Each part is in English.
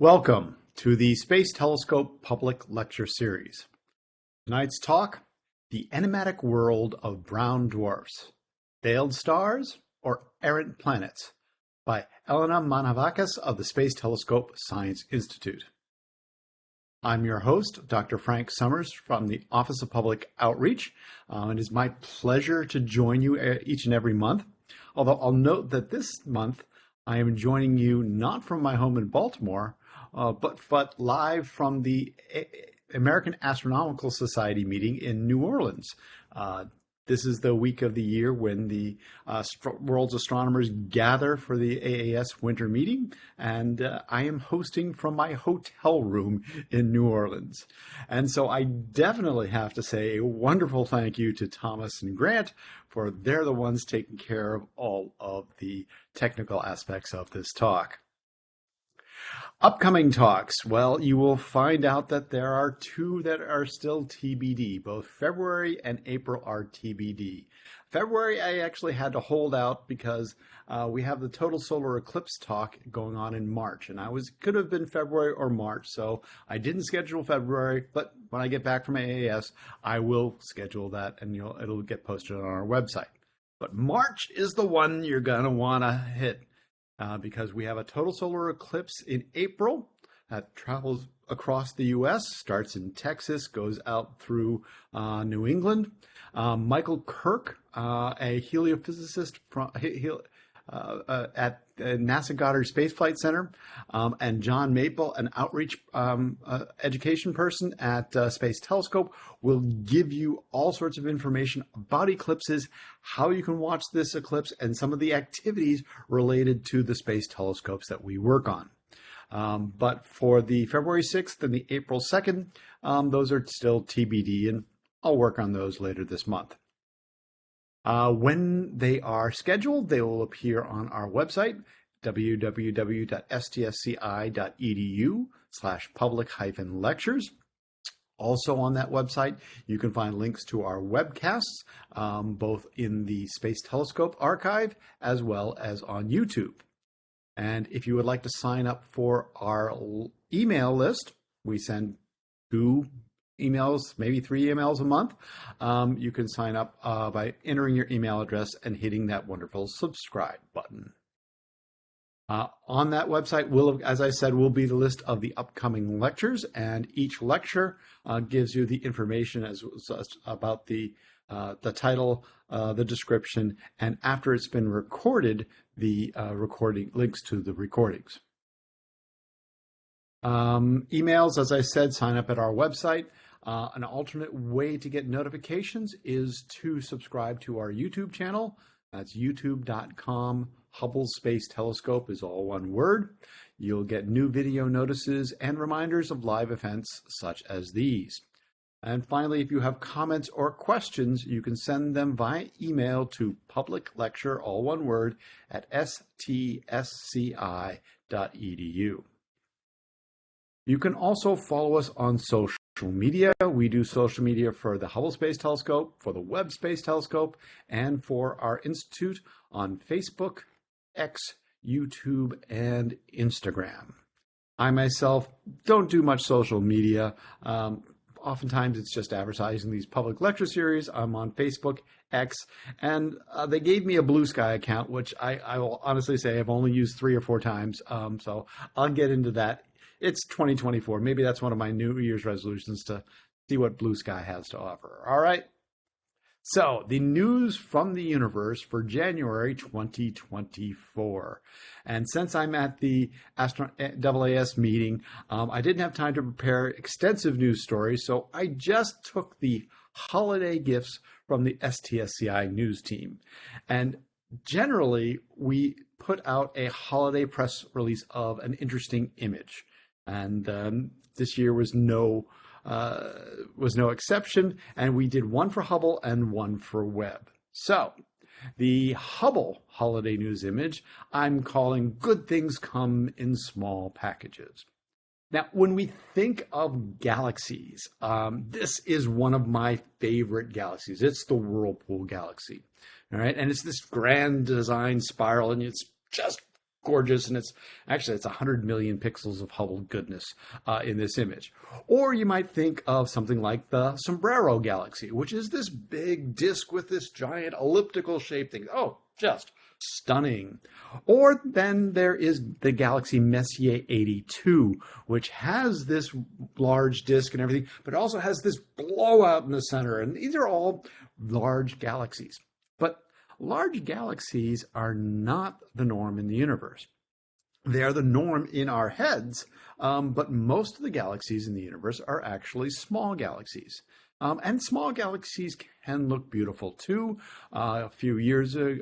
Welcome to the Space Telescope Public Lecture Series. Tonight's talk, The Enigmatic World of Brown Dwarfs, Veiled Stars or Errant Planets, by Elena Manjavacas of the Space Telescope Science Institute. I'm your host, Dr. Frank Summers from the Office of Public Outreach. It is my pleasure to join you each and every month, although I'll note that this month I am joining you not from my home in Baltimore, but live from the American Astronomical Society meeting in New Orleans. This is the week of the year when the world's astronomers gather for the AAS winter meeting, and I am hosting from my hotel room in New Orleans. And so I definitely have to say a wonderful thank you to Thomas and Grant, for they're the ones taking care of all of the technical aspects of this talk. Upcoming talks, well, you will find out that there are two that are still TBD. Both February and April are TBD. February, I actually had to hold out because we have the total solar eclipse talk going on in March, and could have been February or March, so I didn't schedule February, but when I get back from AAS, I will schedule that, and it'll get posted on our website. But March is the one you're going to want to hit. Because we have a total solar eclipse in April that travels across the U.S., starts in Texas, goes out through New England. Michael Kirk, a heliophysicist at NASA Goddard Space Flight Center, and John Maple, an outreach education person at Space Telescope, will give you all sorts of information about eclipses, how you can watch this eclipse, and some of the activities related to the space telescopes that we work on. But for the February 6th and the April 2nd, those are still TBD, and I'll work on those later this month. When they are scheduled, they will appear on our website, www.STScI.edu/public-lectures. Also on that website, you can find links to our webcasts, both in the Space Telescope archive as well as on YouTube. And if you would like to sign up for our email list, we send 2 emails, maybe 3 emails a month. You can sign up by entering your email address and hitting that wonderful subscribe button. On that website, as I said, will be the list of the upcoming lectures, and each lecture gives you the information about the title, the description, and after it's been recorded, the links to the recordings. Emails, as I said, sign up at our website. An alternate way to get notifications is to subscribe to our YouTube channel. That's youtube.com. Hubble Space Telescope is all one word. You'll get new video notices and reminders of live events such as these. And finally, if you have comments or questions, you can send them via email to publiclecture, all one word, at STScI.edu. You can also follow us on social media. We do social media for the Hubble Space Telescope, for the Webb Space Telescope, and for our institute on Facebook, X, YouTube, and Instagram. I myself don't do much social media. Oftentimes it's just advertising these public lecture series. I'm on Facebook, X, and they gave me a Blue Sky account, which I will honestly say I've only used 3 or 4 times. So I'll get into that. It's 2024. Maybe that's one of my New Year's resolutions, to see what Blue Sky has to offer. All right. So the news from the universe for January 2024. And since I'm at the JWST meeting, I didn't have time to prepare extensive news stories, so I just took the holiday gifts from the STScI news team. And generally, we put out a holiday press release of an interesting image. And this year was no exception, and we did one for Hubble and one for Webb. So the Hubble holiday news image I'm calling "Good Things Come in Small Packages." Now, when we think of galaxies, this is one of my favorite galaxies. It's the Whirlpool galaxy, all right? And it's this grand design spiral, and it's just gorgeous, and it's 100 million pixels of Hubble goodness in this image. Or you might think of something like the Sombrero Galaxy, which is this big disk with this giant elliptical shaped thing. Oh, just stunning. Or then there is the galaxy Messier 82, which has this large disk and everything, but also has this blowout in the center. And these are all large galaxies. But large galaxies are not the norm in the universe. They are the norm in our heads, but most of the galaxies in the universe are actually small galaxies. And small galaxies can look beautiful too. A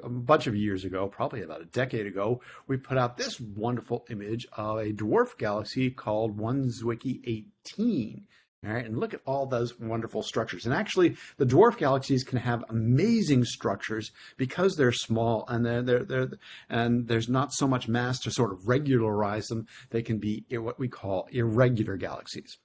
bunch of years ago, probably about a decade ago, we put out this wonderful image of a dwarf galaxy called 1 Zwicky 18. All right, and look at all those wonderful structures. And actually, the dwarf galaxies can have amazing structures because they're small and and there's not so much mass to sort of regularize them. They can be what we call irregular galaxies.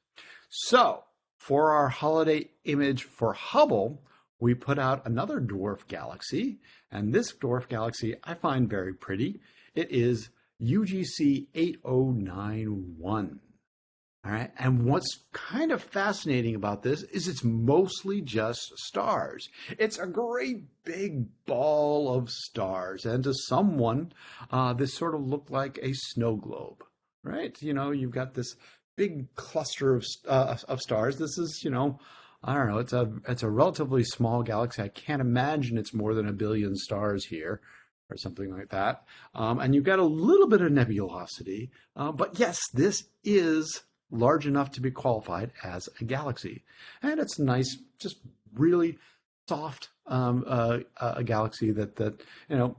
So, for our holiday image for Hubble, we put out another dwarf galaxy, and this dwarf galaxy I find very pretty. It is UGC 8091. All right, and what's kind of fascinating about this is it's mostly just stars. It's a great big ball of stars, and to someone, this sort of looked like a snow globe, right? You know, you've got this big cluster of stars. This is, you know, I don't know. It's a relatively small galaxy. I can't imagine it's more than 1 billion stars here, or something like that. And you've got a little bit of nebulosity, but yes, this is large enough to be qualified as a galaxy. And it's nice, just really soft, a galaxy that you know,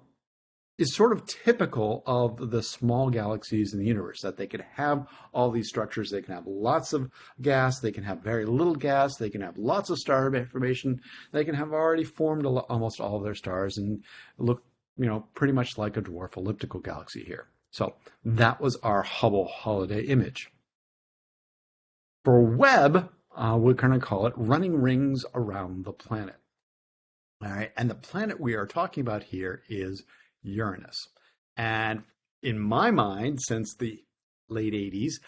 is sort of typical of the small galaxies in the universe, that they can have all these structures. They can have lots of gas. They can have very little gas. They can have lots of star formation. They can have already formed almost all of their stars and look, you know, pretty much like a dwarf elliptical galaxy here. So that was our Hubble holiday image. For Webb, we're going to call it running rings around the planet. All right, and the planet we are talking about here is Uranus. And in my mind, since the late 80s,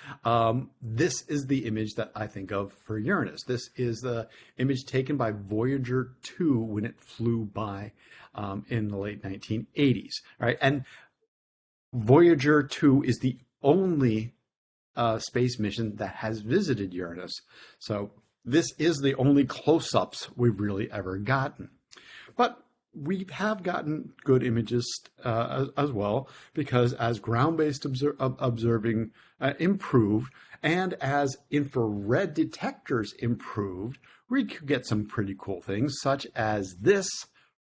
this is the image that I think of for Uranus. This is the image taken by Voyager 2 when it flew by in the late 1980s. All right, and Voyager 2 is the only space mission that has visited Uranus. So this is the only close-ups we've really ever gotten. But we have gotten good images as well, because as ground-based observing improved, and as infrared detectors improved, we could get some pretty cool things, such as this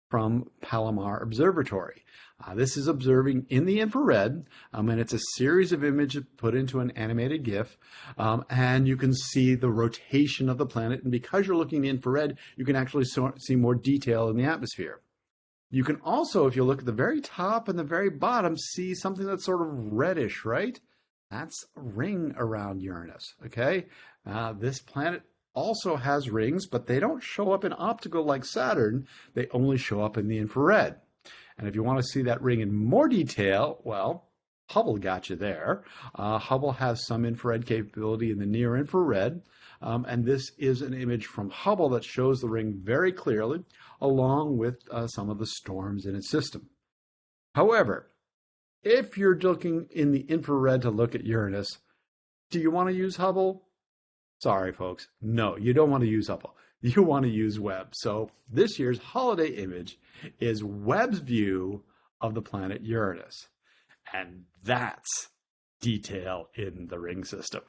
from Palomar Observatory. This is observing in the infrared, and it's a series of images put into an animated GIF, and you can see the rotation of the planet, and because you're looking in the infrared, you can actually see more detail in the atmosphere. You can also, if you look at the very top and the very bottom, see something that's sort of reddish, right? That's a ring around Uranus, okay? This planet also has rings, but they don't show up in optical like Saturn. They only show up in the infrared. And if you want to see that ring in more detail, well, Hubble got you there. Hubble has some infrared capability in the near infrared. And this is an image from Hubble that shows the ring very clearly, along with some of the storms in its system. However, if you're looking in the infrared to look at Uranus, do you want to use Hubble? Sorry, folks. No, you don't want to use Hubble. You want to use Webb. So this year's holiday image is Webb's view of the planet Uranus. And that's detail in the ring system.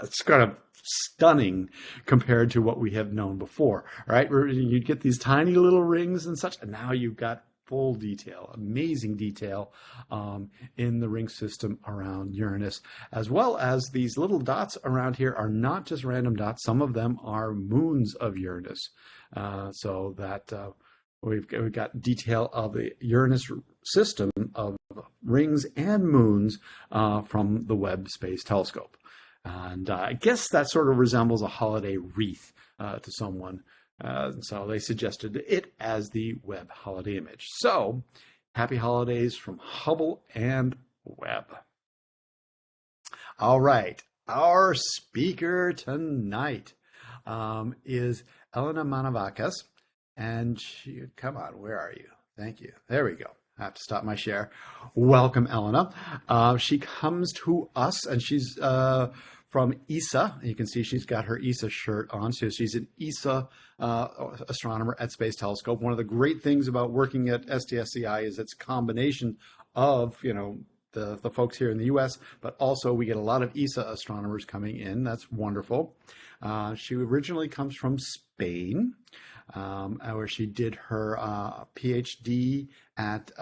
It's kind of stunning compared to what we have known before, right? Where you get these tiny little rings and such, and now you've got full detail, amazing detail in the ring system around Uranus, as well as these little dots around here are not just random dots. Some of them are moons of Uranus, so that we've got detail of the Uranus system of rings and moons from the Webb Space Telescope. And I guess that sort of resembles a holiday wreath to someone. So they suggested it as the Webb holiday image. So happy holidays from Hubble and Webb. All right. Our speaker tonight is Elena Manjavacas. And come on, where are you? Thank you. There we go. I have to stop my share. Welcome, Elena. She comes to us, and she's from ESA. You can see she's got her ESA shirt on. So she's an ESA astronomer at Space Telescope. One of the great things about working at STScI is its combination of, the folks here in the U.S., but also we get a lot of ESA astronomers coming in. That's wonderful. She originally comes from Spain, where she did her PhD at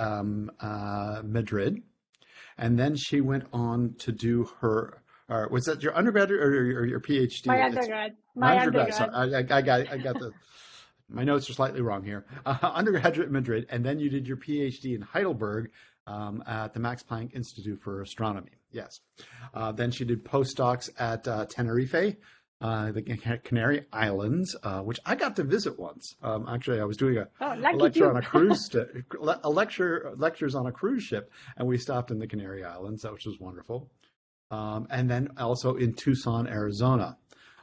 Madrid. And then she went on to do her, was that your undergraduate or your PhD? My undergrad. Sorry, I got the, my notes are slightly wrong here. Undergraduate in Madrid, and then you did your PhD in Heidelberg at the Max Planck Institute for Astronomy. Yes. Then she did postdocs at Tenerife, the Canary Islands, which I got to visit once. Actually, I was doing a lecture on a cruise, lectures on a cruise ship, and we stopped in the Canary Islands, which was wonderful. And then also in Tucson, Arizona.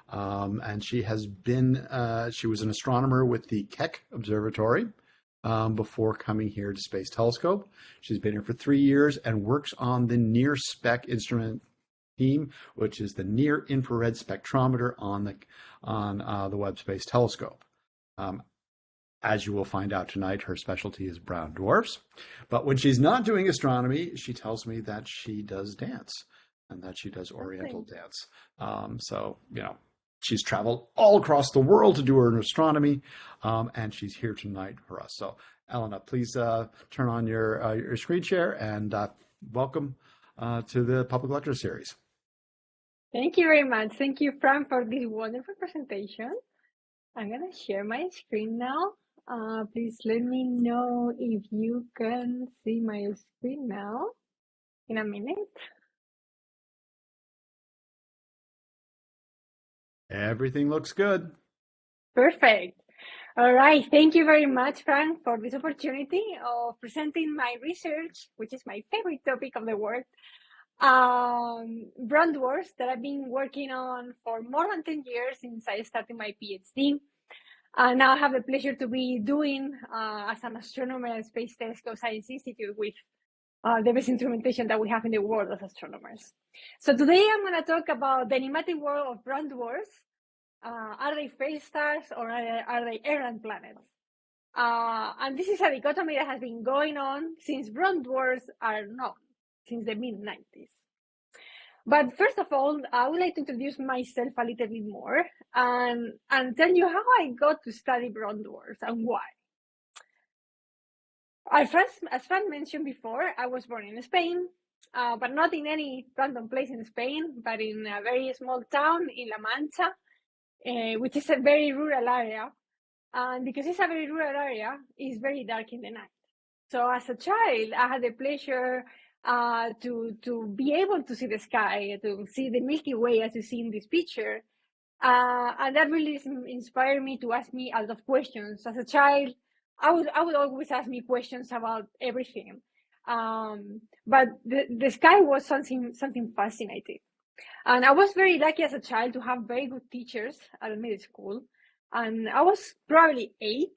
And she has been, she was an astronomer with the Keck Observatory before coming here to Space Telescope. She's been here for 3 years and works on the near spec instrument team, which is the near infrared spectrometer on the Webb Space Telescope. As you will find out tonight, her specialty is brown dwarfs. But when she's not doing astronomy, she tells me that she does dance and that she does Oriental dance. So, she's traveled all across the world to do her astronomy, and she's here tonight for us. So, Elena, please turn on your screen share and welcome to the public lecture series. Thank you very much. Thank you, Frank, for this wonderful presentation. I'm going to share my screen now. Please let me know if you can see my screen now in a minute. Everything looks good. Perfect. All right. Thank you very much, Frank, for this opportunity of presenting my research, which is my favorite topic of the world, brown dwarfs that I've been working on for more than 10 years since I started my PhD. Now I have the pleasure to be doing as an astronomer at Space Telescope Science Institute with the best instrumentation that we have in the world as astronomers. So today I'm going to talk about the enigmatic world of brown dwarfs. Are they phase stars or are they errant planets? And this is a dichotomy that has been going on since brown dwarfs are known, since the mid-90s. But first of all, I would like to introduce myself a little bit more and tell you how I got to study brown dwarfs and why. As Frank mentioned before, I was born in Spain, but not in any random place in Spain, but in a very small town in La Mancha, which is a very rural area. And because it's a very rural area, it's very dark in the night. So as a child, I had the pleasure to be able to see the sky, to see the Milky Way as you see in this picture. And that really inspired me to ask me a lot of questions. As a child, I would always ask me questions about everything. But the sky was something fascinating. And I was very lucky as a child to have very good teachers at middle school. And I was probably 8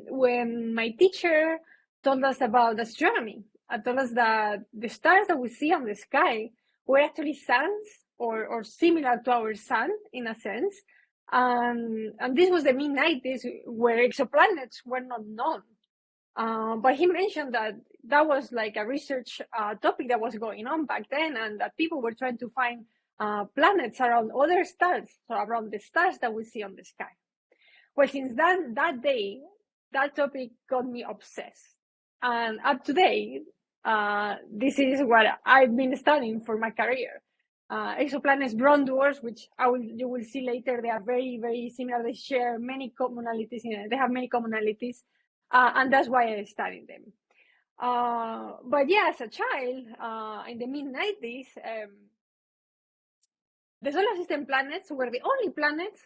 when my teacher told us about astronomy. Told us that the stars that we see on the sky were actually suns or similar to our sun in a sense. And this was the mid-90s where exoplanets were not known. But he mentioned that was like a research topic that was going on back then, and that people were trying to find planets around other stars, so around the stars that we see on the sky. Well, since that day, that topic got me obsessed. And up to date, this is what I've been studying for my career. Exoplanets, brown dwarfs, which you will see later, they are very, very similar. They share many commonalities. They have many commonalities, and that's why I studied them. But yeah, as a child, in the mid-90s, the solar system planets were the only planets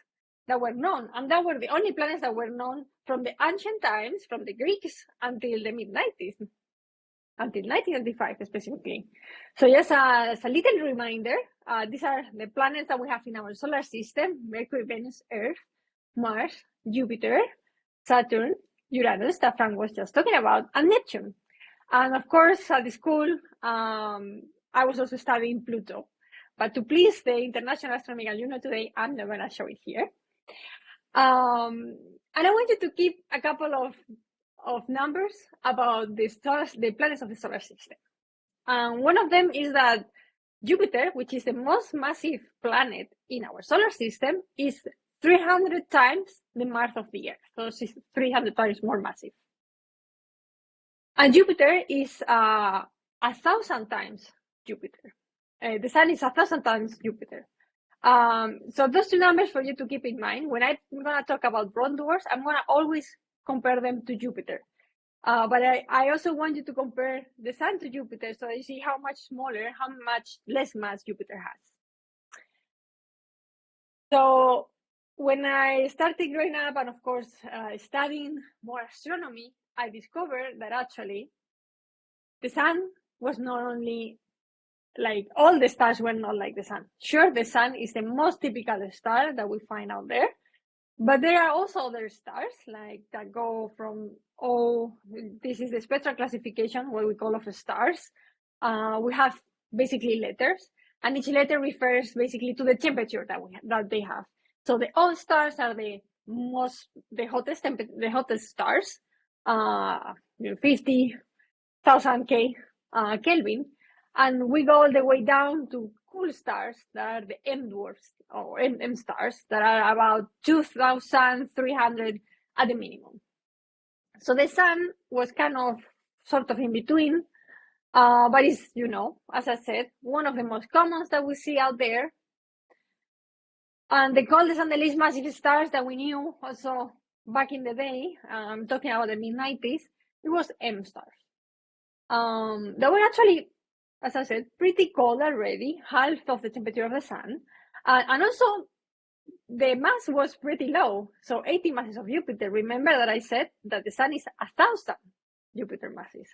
that were known, and that were the only planets that were known from the ancient times, from the Greeks until the mid-90s. until 1995 specifically. So just as a little reminder, these are the planets that we have in our solar system: Mercury, Venus, Earth, Mars, Jupiter, Saturn, Uranus, that Frank was just talking about, and Neptune. And of course, at the school, I was also studying Pluto. But to please the International Astronomical Union today, I'm not going to show it here. And I want you to keep a couple of numbers about the stars, the planets of the solar system. One of them is that Jupiter, which is the most massive planet in our solar system, is 300 times the mass of the Earth. So it's 300 times more massive. And Jupiter is 1,000 times Jupiter. The Sun is 1,000 times Jupiter. So those two numbers for you to keep in mind. When I'm going to talk about brown dwarfs, I'm going to always compare them to Jupiter. But I also want you to compare the Sun to Jupiter so you see how much smaller, how much less mass Jupiter has. So when I started growing up and, of course, studying more astronomy, I discovered that actually the Sun was not only like all the stars were not like the Sun. Sure, the Sun is the most typical star that we find out there, but there are also other stars like that go from this is the spectral classification, what we call of stars. We have basically letters, and each letter refers basically to the temperature that they have. So the all stars are the hottest stars, 50,000 Kelvin. And we go all the way down to cool stars that are the M dwarfs or M stars that are about 2,300 at the minimum. So the Sun was kind of sort of in between, but it's, as I said, one of the most common that we see out there. And the coldest and the least massive stars that we knew also back in the day, I'm talking about the mid-90s, it was M stars. They were actually, as I said, pretty cold already, half of the temperature of the Sun. And also, the mass was pretty low. So 80 masses of Jupiter. Remember that I said that the Sun is 1,000 Jupiter masses.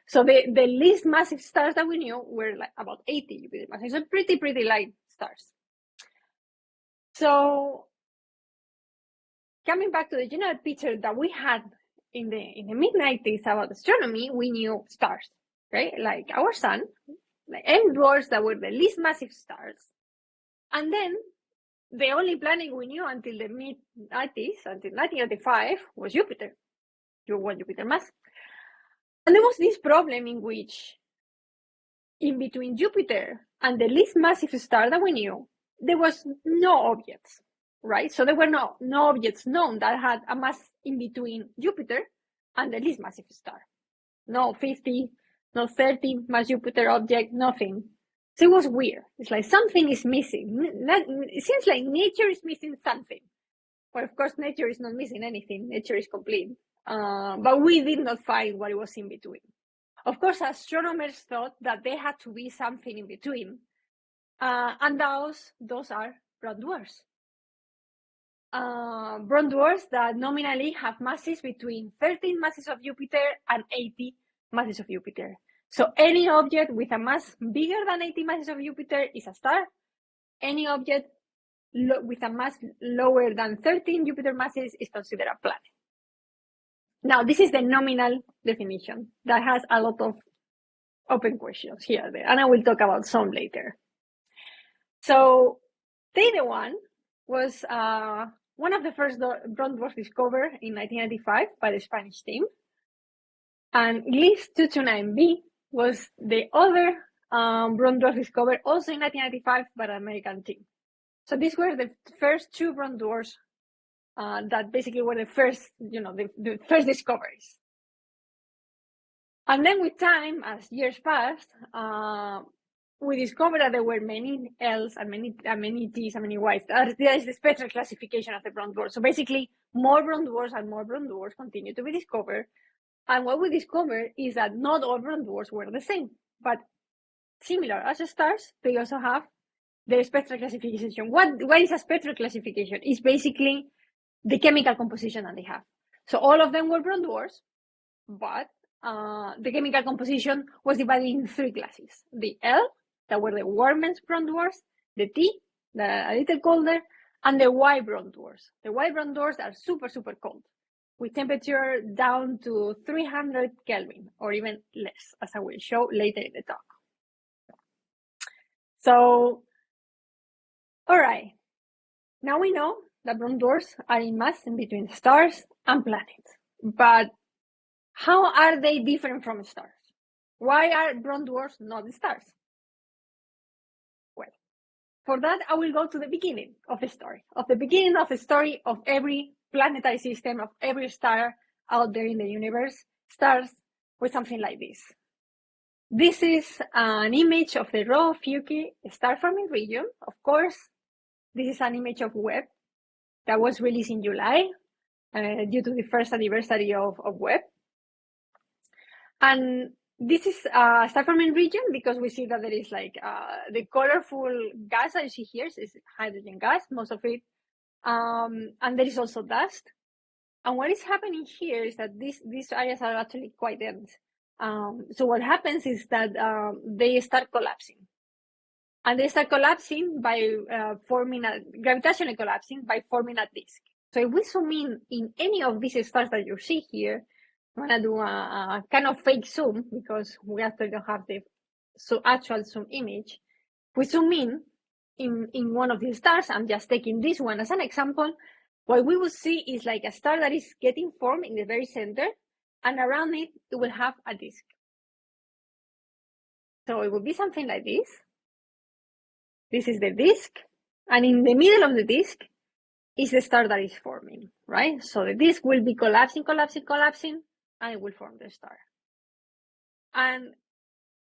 So the least massive stars that we knew were like about 80 Jupiter masses. So pretty light stars. So coming back to the general picture that we had in the mid-90s about astronomy, we knew stars, right? Like our Sun, the M dwarfs that were the least massive stars. And then the only planet we knew until the mid-90s, until 1985, was Jupiter. Jupiter mass. And there was this problem in which, in between Jupiter and the least massive star that we knew, there was no objects, right? So there were no objects known that had a mass in between Jupiter and the least massive star. No 50, no 30 mass Jupiter object, nothing. So it was weird. It's like something is missing. It seems like nature is missing something. Well, of course, nature is not missing anything. Nature is complete. But we did not find what it was in between. Of course, astronomers thought that there had to be something in between. And those are brown dwarfs. Brown dwarfs that nominally have masses between 13 masses of Jupiter and 80 masses of Jupiter. So any object with a mass bigger than 80 masses of Jupiter is a star. Any object with a mass lower than 13 Jupiter masses is considered a planet. Now, this is the nominal definition that has a lot of open questions here and there, and I will talk about some later. So, Theta 1 was one of the first brown dwarfs discovered in 1995 by the Spanish team. And Gliese 229b was the other brown dwarf discovered also in 1995 by the American team. So these were the first two brown dwarfs that basically were the first, the first discoveries. And then with time, as years passed, we discovered that there were many L's and many T's and many Y's. That is the spectral classification of the brown dwarf. So basically, more brown dwarfs and more brown dwarfs continue to be discovered. And what we discovered is that not all brown dwarfs were the same, but similar as stars, they also have their spectral classification. What is a spectral classification? It's basically the chemical composition that they have. So all of them were brown dwarfs, but the chemical composition was divided in three classes. The L, that were the warmest brown dwarfs, the T, that are a little colder, and the Y brown dwarfs. The Y brown dwarfs are super, super cold, with temperature down to 300 Kelvin, or even less, as I will show later in the talk. So, all right, now we know that brown dwarfs are in mass in between stars and planets. But how are they different from stars? Why are brown dwarfs not stars? Well, for that, I will go to the beginning of the story, of every planetary system, of every star out there in the universe. Starts with something like this. This is an image of the raw Fuki star-forming region. Of course, this is an image of Webb that was released in July due to the first anniversary of Webb. And this is a star-forming region because we see that there is like the colorful gas that you see here is hydrogen gas, most of it. And there is also dust. And what is happening here is that these areas are actually quite dense. So what happens is that they start collapsing. And they start collapsing by gravitationally collapsing by forming a disk. So if we zoom in any of these stars that you see here, I'm going to do a kind of fake zoom because we actually don't have the actual zoom image. We zoom in one of these stars. I'm just taking this one as an example. What we will see is like a star that is getting formed in the very center, and around it, it will have a disk. So it will be something like this. This is the disk, and in the middle of the disk is the star that is forming, right? So the disk will be collapsing, and it will form the star. And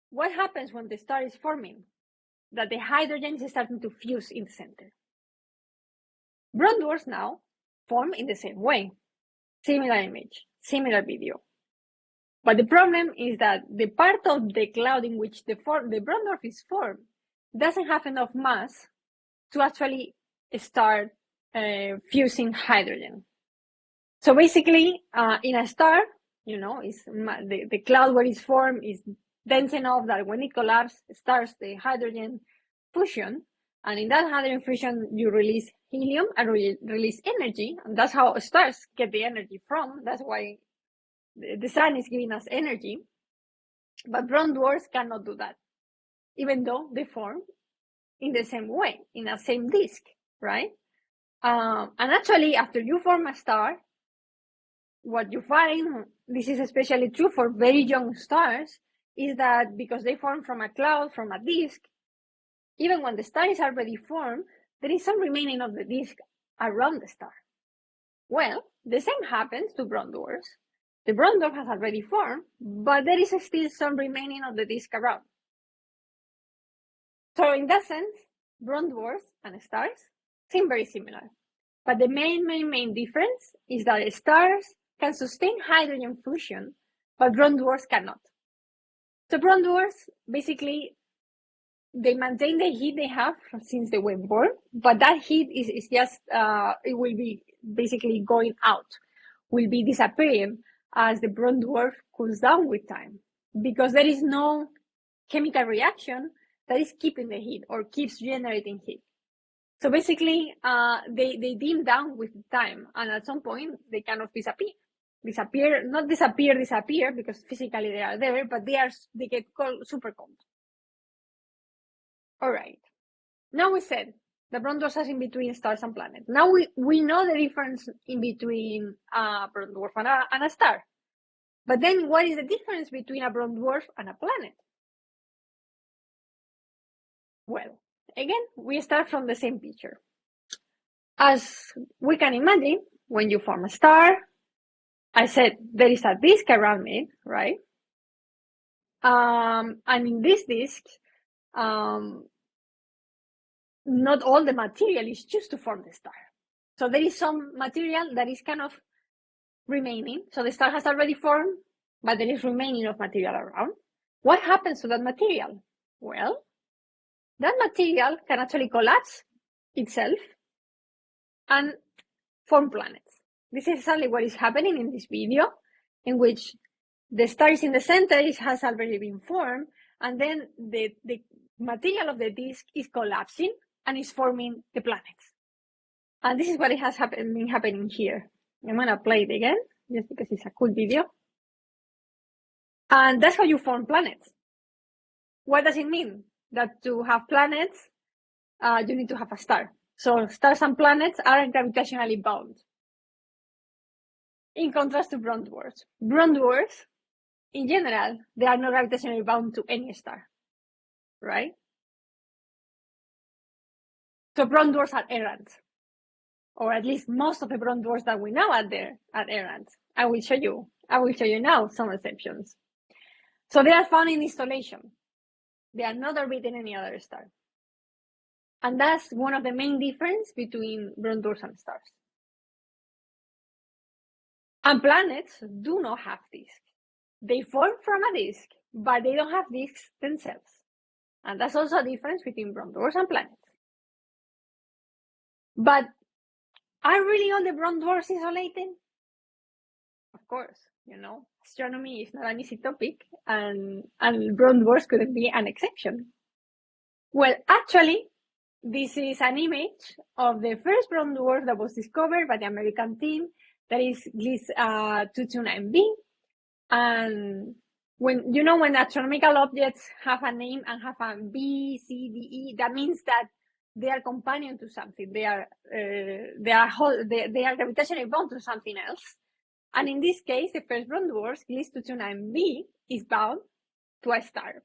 what happens when the star is forming? That the hydrogen is starting to fuse in the center. Brown dwarfs now form in the same way. Similar image, similar video. But the problem is that the part of the cloud in which the brown dwarf is formed doesn't have enough mass to actually start fusing hydrogen. So basically, in a star, the cloud where it's formed is dense enough that when it collapses, it starts the hydrogen fusion. And in that hydrogen fusion, you release helium and release energy. And that's how stars get the energy from. That's why the sun is giving us energy. But brown dwarfs cannot do that, even though they form in the same way, in the same disk, right? And actually, after you form a star, what you find, this is especially true for very young stars, is that because they form from a cloud, from a disk, even when the star is already formed, there is some remaining of the disk around the star. Well, the same happens to brown dwarfs. The brown dwarf has already formed, but there is still some remaining of the disk around. So in that sense, brown dwarfs and stars seem very similar. But the main difference is that stars can sustain hydrogen fusion, but brown dwarfs cannot. So brown dwarfs, basically, they maintain the heat they have since they were born, but that heat is just, it will be basically going out, will be disappearing as the brown dwarf cools down with time, because there is no chemical reaction that is keeping the heat or keeps generating heat. So basically, they dim down with time, and at some point, they kind of disappear, not disappear, because physically they are there, but they get cold, super cold. All right. Now we said the brown dwarf is in between stars and planets. Now we know the difference in between a brown dwarf and a star. But then what is the difference between a brown dwarf and a planet? Well, again, we start from the same picture. As we can imagine, when you form a star, I said there is a disk around it, right? And in this disk, not all the material is used to form the star. So there is some material that is kind of remaining. So the star has already formed, but there is remaining of material around. What happens to that material? Well, that material can actually collapse itself and form planets. This is exactly what is happening in this video, in which The star is in the center, it has already been formed, and then the material of the disk is collapsing and is forming the planets. And this is what has been happening here. I'm gonna play it again, just because it's a cool video. And that's how you form planets. What does it mean? That to have planets, you need to have a star. So stars and planets are gravitationally bound. In contrast to brown dwarfs. Brown dwarfs, in general, they are not gravitationally bound to any star, right? So brown dwarfs are errant, or at least most of the brown dwarfs that we know out there are errant. I will show you now some exceptions. So they are found in installation. They are not orbiting any other star. And that's one of the main differences between brown dwarfs and stars. And planets do not have disks. They form from a disk, but they don't have disks themselves. And that's also a difference between brown dwarfs and planets. But are really all the brown dwarfs isolated? Of course, astronomy is not an easy topic, and brown dwarfs couldn't be an exception. Well, actually, this is an image of the first brown dwarf that was discovered by the American team, that is GLIS 229b. And when astronomical objects have a name and have a B, C, D, E, that means that they are companion to something. They are gravitationally bound to something else. And in this case, the first brown dwarf, GLIS 229b, is bound to a star.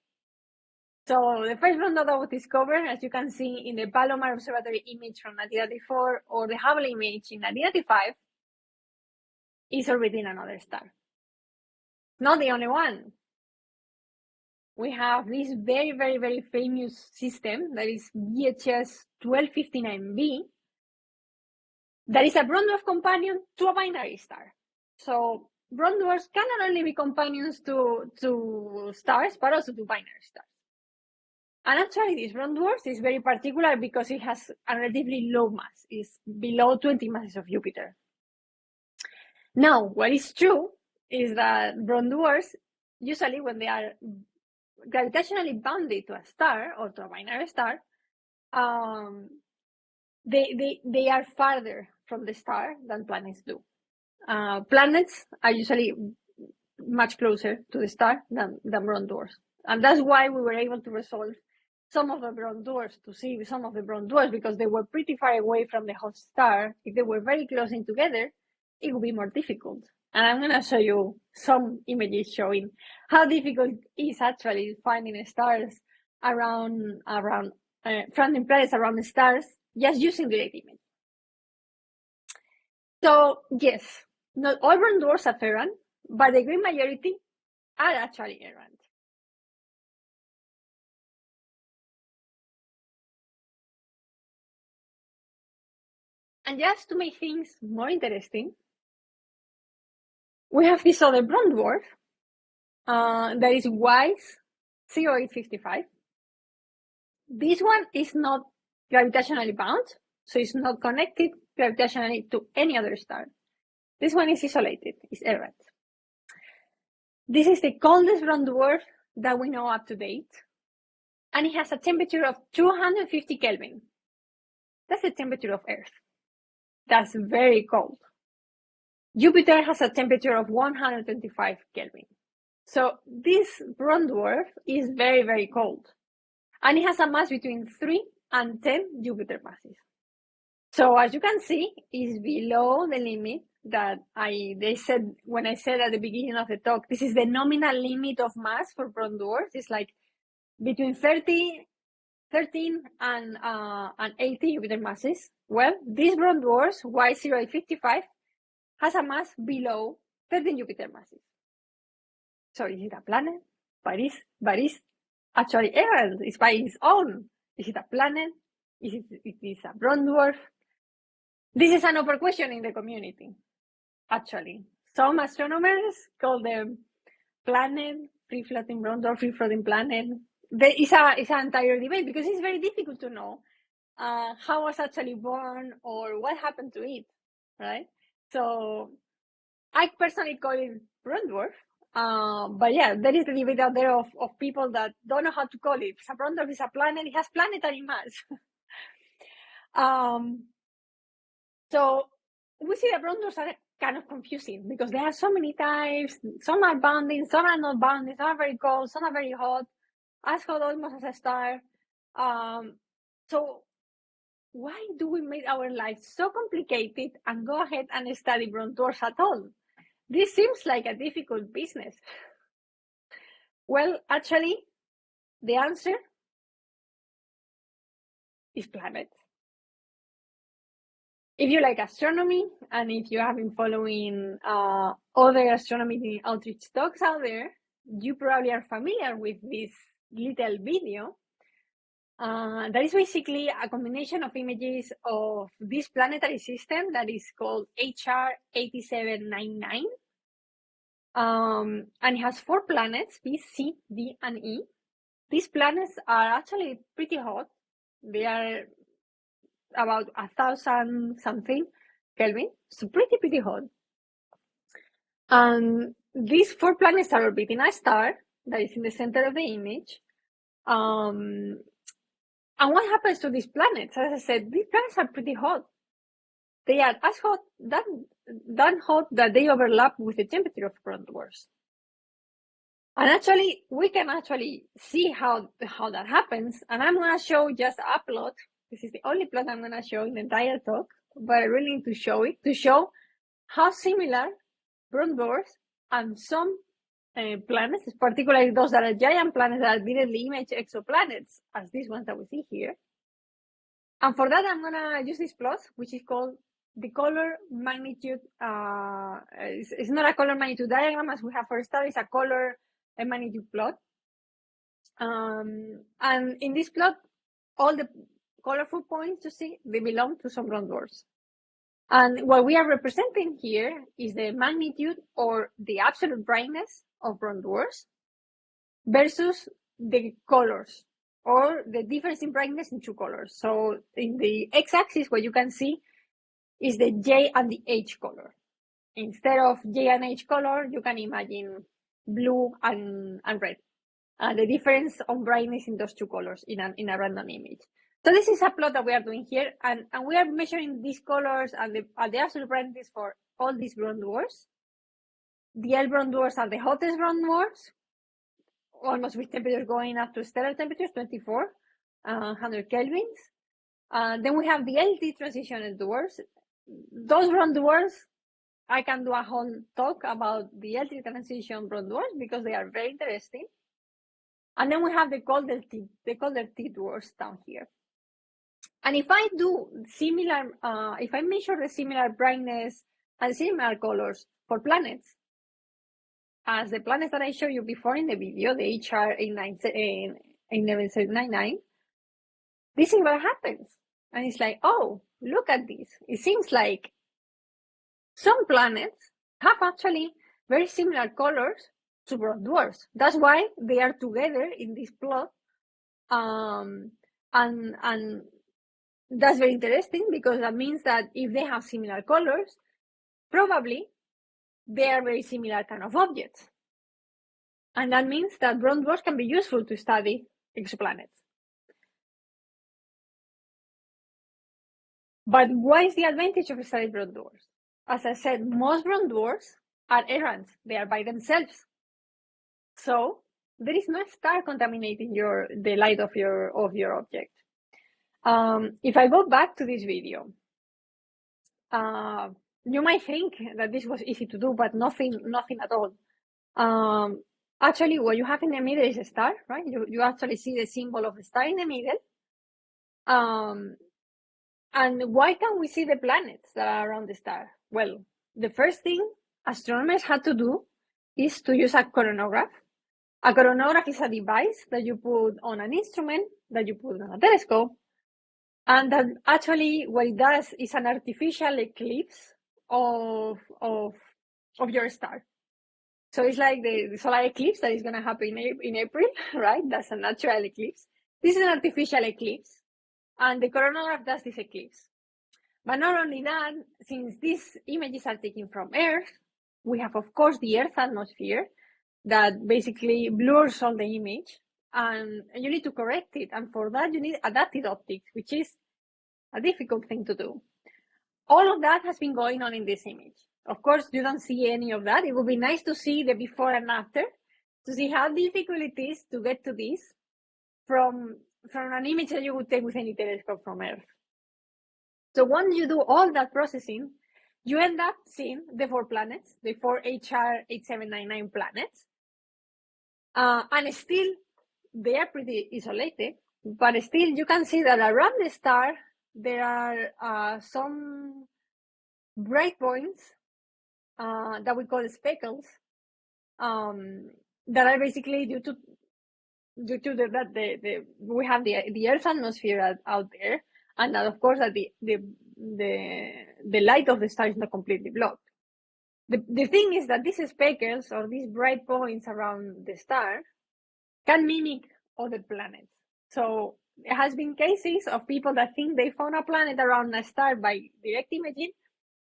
So the first brown dwarf that was discovered, as you can see in the Palomar Observatory image from 1934 or the Hubble image in 1995, is orbiting another star. Not the only one. We have this very, very, very famous system that is VHS 1259b, that is a brown dwarf companion to a binary star. So brown dwarfs can not only be companions to stars, but also to binary stars. And actually, this brown dwarf is very particular because it has a relatively low mass. It's below 20 masses of Jupiter. Now, what is true is that brown dwarfs, usually when they are gravitationally bounded to a star or to a binary star, they are farther from the star than planets do. Planets are usually much closer to the star than brown dwarfs. And that's why we were able to resolve some of the brown dwarfs, to see some of the brown dwarfs, because they were pretty far away from the host star. If they were very close in together, it would be more difficult. And I'm going to show you some images showing how difficult it is actually finding stars finding planets around the stars, just using the data image. So yes, not all brown dwarfs are errant, but the great majority are actually errant. And just to make things more interesting, we have this other brown dwarf that is WISE 0855. This one is not gravitationally bound, so it's not connected gravitationally to any other star. This one is isolated, it's errant. This is the coldest brown dwarf that we know up to date, and it has a temperature of 250 Kelvin. That's the temperature of Earth. That's very cold. Jupiter has a temperature of 125 Kelvin. So this brown dwarf is very, very cold. And it has a mass between 3 and 10 Jupiter masses. So as you can see, it's below the limit that they said when I said at the beginning of the talk. This is the nominal limit of mass for brown dwarfs. It's like between 13 and 80 Jupiter masses. Well, this brown dwarf, Y0855, has a mass below 13 Jupiter masses. So is it a planet? But it's actually errant. It's by its own. Is it a planet? Is it a brown dwarf? This is an open question in the community, actually. Some astronomers call them planet, free-floating brown dwarf, free-floating planet. It's an entire debate because it's very difficult to know how it was actually born or what happened to it, right? So I personally call it brown dwarf, But yeah, there is the debate out there of people that don't know how to call it. A brown dwarf is a planet, it has planetary mass. So we see that brown dwarfs are kind of confusing because there are so many types. Some are bounding, some are not bounding, some are very cold, some are very hot, as hot almost as a star. So why do we make our lives so complicated and go ahead and study brown dwarfs at all? This seems like a difficult business. Well, actually, the answer is planets. If you like astronomy, and if you have been following other astronomy outreach talks out there, you probably are familiar with this little video. That is basically a combination of images of this planetary system that is called HR 8799. And it has 4 planets, B, C, D, and E. These planets are actually pretty hot. They are about 1,000 something Kelvin, so pretty hot. And these 4 planets are orbiting a star that is in the center of the image. And what happens to these planets? As I said, these planets are pretty hot. They are as hot, that hot that they overlap with the temperature of brown dwarfs. And actually, we can actually see how that happens. And I'm going to show just a plot. This is the only plot I'm going to show in the entire talk, but I really need to show it to show how similar brown dwarfs and some planets, particularly those that are giant planets that immediately image exoplanets, as these ones that we see here. And for that, I'm going to use this plot, which is called the color magnitude. It's not a color magnitude diagram as we have for stars, it's a color magnitude plot. And in this plot, all the colorful points you see, they belong to some brown dwarfs. And what we are representing here is the magnitude or the absolute brightness of brown dwarfs versus the colors or the difference in brightness in 2 colors. So in the x-axis, what you can see is the J and the H color. Instead of J and H color, you can imagine blue and red. The difference on brightness in those 2 colors in a random image. So this is a plot that we are doing here, and we are measuring these colors and the absolute brightness for all these brown dwarfs. The L brown dwarfs are the hottest brown dwarfs, almost with temperatures going up to stellar temperatures, 2400 kelvins. Then we have the LT transitional dwarfs. Those brown dwarfs, I can do a whole talk about the LT transition brown dwarfs because they are very interesting. And then we have the colder T dwarfs down here. And if I do similar, if I measure the similar brightness and similar colors for planets, as the planets that I showed you before in the video, the HR 8799, this is what happens. And it's like, oh, look at this. It seems like some planets have actually very similar colors to brown dwarfs. That's why they are together in this plot. And that's very interesting because that means that if they have similar colors, probably they are very similar kind of objects. And that means that brown dwarfs can be useful to study exoplanets. But what is the advantage of studying brown dwarfs? As I said, most brown dwarfs are errant. They are by themselves. So there is no star contaminating the light of your object. If I go back to this video, you might think that this was easy to do, but nothing at all. Actually, what you have in the middle is a star, right? You actually see the symbol of a star in the middle. And why can't we see the planets that are around the star? Well, the first thing astronomers had to do is to use a coronagraph. A coronagraph is a device that you put on an instrument, that you put on a telescope, and that actually what it does is an artificial eclipse of your star. So it's like the solar eclipse that is going to happen in April, right? That's a natural eclipse. This is an artificial eclipse, and the coronagraph does this eclipse. But not only that, since these images are taken from Earth, we have, of course, the Earth atmosphere, that basically blurs all the image, and you need to correct it. And for that, you need adaptive optics, which is a difficult thing to do. All of that has been going on in this image. Of course, you don't see any of that. It would be nice to see the before and after, to see how difficult it is to get to this from an image that you would take with any telescope from Earth. So once you do all that processing, you end up seeing the 4 planets, the 4 HR 8799 planets. And still, they are pretty isolated, but still you can see that around the star, there are some bright points that we call speckles, that are basically due to that we have the Earth's atmosphere out there, and that of course that the light of the star is not completely blocked. The thing is that these speckles or these bright points around the star can mimic other planets. So there has been cases of people that think they found a planet around a star by direct imaging,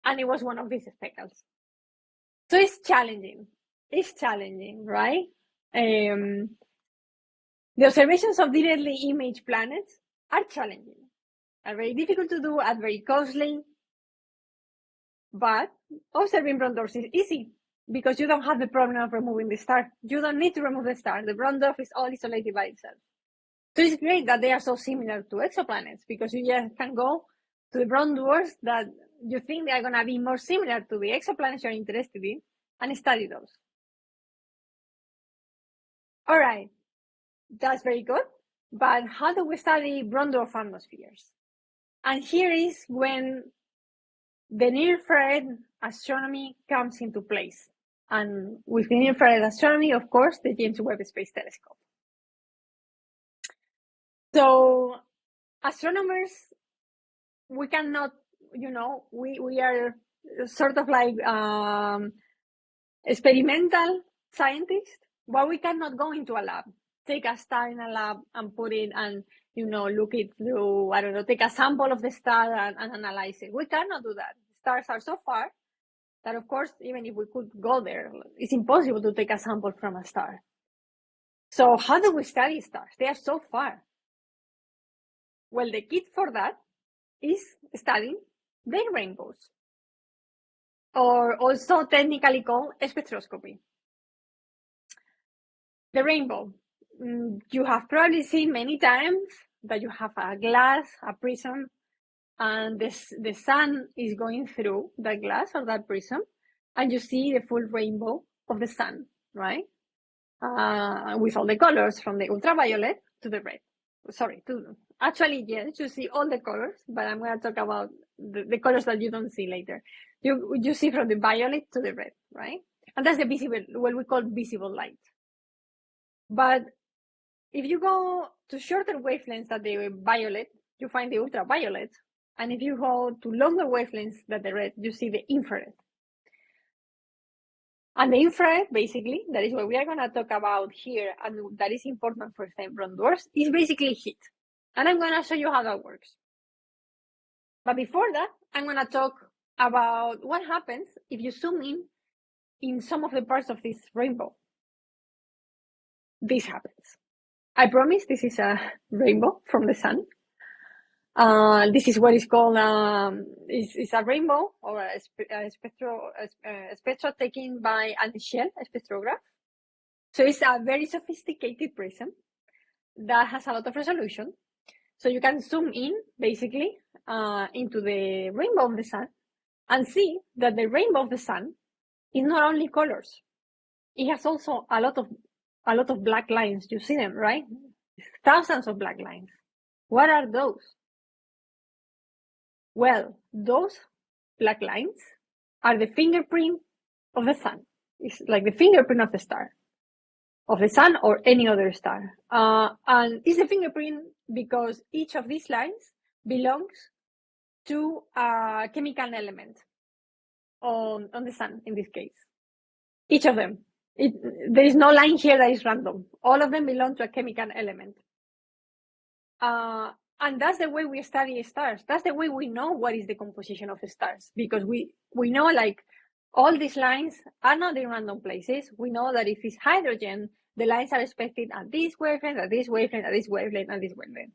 and it was one of these speckles. So it's challenging. It's challenging, right? The observations of directly imaged planets are challenging, are very difficult to do, are very costly. But observing brown dwarfs is easy because you don't have the problem of removing the star. You don't need to remove the star. The brown dwarf is all isolated by itself. So it's great that they are so similar to exoplanets, because you just can go to the brown dwarfs that you think they are going to be more similar to the exoplanets you're interested in and study those. All right, that's very good. But how do we study brown dwarf atmospheres? And here is when the near-infrared astronomy comes into place. And with the near-infrared astronomy, of course, the James Webb Space Telescope. So astronomers, we cannot, we are sort of like experimental scientists, but we cannot go into a lab, take a star in a lab and put it and, look it through, I don't know, take a sample of the star and analyze it. We cannot do that. Stars are so far that, of course, even if we could go there, it's impossible to take a sample from a star. So how do we study stars? They are so far. Well, the kit for that is studying their rainbows, or also technically called spectroscopy. The rainbow. You have probably seen many times that you have a glass, a prism, and the sun is going through that glass or that prism, and you see the full rainbow of the sun, right? With all the colors from the ultraviolet to the red. Actually, yes, you see all the colors, but I'm going to talk about the colors that you don't see later. You see from the violet to the red, right? And that's the visible, what we call visible light. But if you go to shorter wavelengths than the violet, you find the ultraviolet. And if you go to longer wavelengths than the red, you see the infrared. And the infrared, basically, that is what we are going to talk about here, and that is important for brown dwarfs, is basically heat. And I'm going to show you how that works. But before that, I'm going to talk about what happens if you zoom in some of the parts of this rainbow. This happens. I promise this is a rainbow from the sun. This is what is called is a rainbow, or a spectral taken by a shell spectrograph. So it's a very sophisticated prism that has a lot of resolution. So you can zoom in basically into the rainbow of the sun and see that the rainbow of the sun is not only colors. It has also a lot of black lines. You see them, right? Thousands of black lines. What are those? Well, those black lines are the fingerprint of the sun. It's like the fingerprint of the star, of the sun or any other star. And it's a fingerprint because each of these lines belongs to a chemical element on the sun, in this case. Each of them. There is no line here that is random. All of them belong to a chemical element. And that's the way we study stars. That's the way we know what is the composition of the stars, because we know, like, All these lines are not in random places. We know that if it's hydrogen, the lines are expected at this wavelength, at this wavelength, at this wavelength, at this wavelength.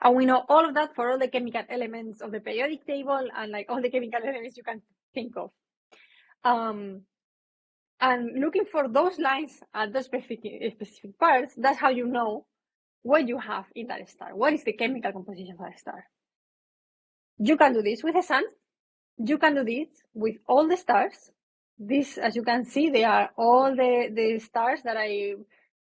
And we know all of that for all the chemical elements of the periodic table and like all the chemical elements you can think of. And looking for those lines at those specific parts, that's how you know what you have in that star. What is the chemical composition of that star? You can do this with the sun. You can do this with all the stars. This, as you can see, they are all the stars that I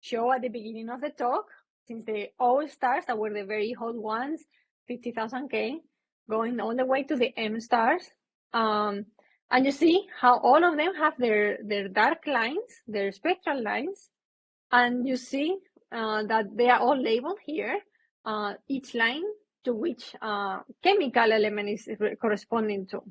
show at the beginning of the talk, since the O stars that were the very hot ones, 50,000 K, going all the way to the M stars. And you see how all of them have their dark lines, their spectral lines, and you see that they are all labeled here, each line to which chemical element is corresponding to.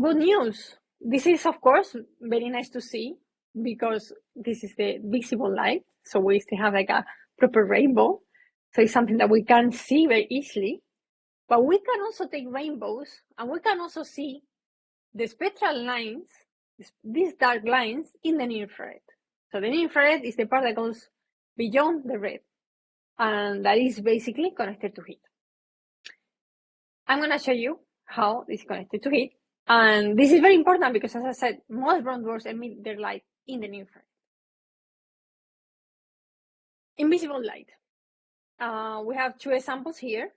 Good news. This is, of course, very nice to see because this is the visible light. So we still have like a proper rainbow. So it's something that we can see very easily. But we can also take rainbows and we can also see the spectral lines, these dark lines, in the near infrared. So the near infrared is the part that goes beyond the red, and that is basically connected to heat. I'm going to show you how it's connected to heat. And this is very important because, as I said, most brown dwarfs emit their light in the near infrared. Invisible light. We have two examples here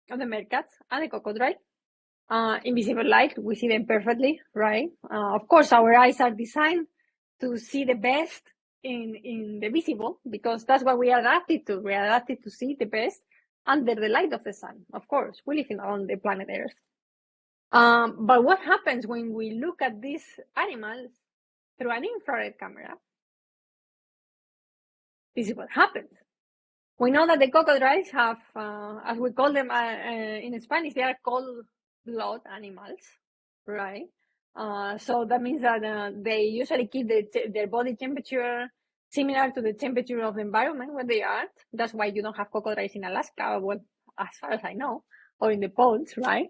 of the meerkats and the crocodile. Invisible light, we see them perfectly, right? Of course, our eyes are designed to see the best in the visible because that's what we are adapted to. We are adapted to see the best under the light of the sun. Of course, we live on the planet Earth. But what happens when we look at these animals through an infrared camera? This is what happens. We know that the crocodiles have, as we call them in Spanish, they are cold blood animals, right? So that means that they usually keep their body temperature similar to the temperature of the environment where they are. That's why you don't have crocodiles in Alaska, well, as far as I know, or in the poles, right?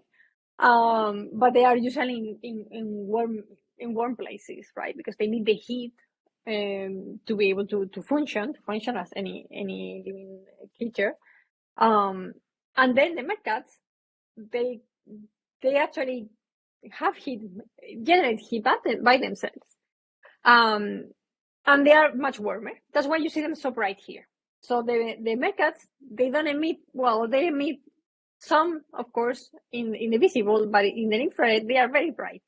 But they are usually in warm places, right? Because they need the heat to be able to function as any living creature. And then the meerkats, they actually have heat, generate heat by themselves. And they are much warmer. That's why you see them so bright here. So the meerkats, they don't emit, well, they emit some, of course, in the visible, but in the infrared, they are very bright.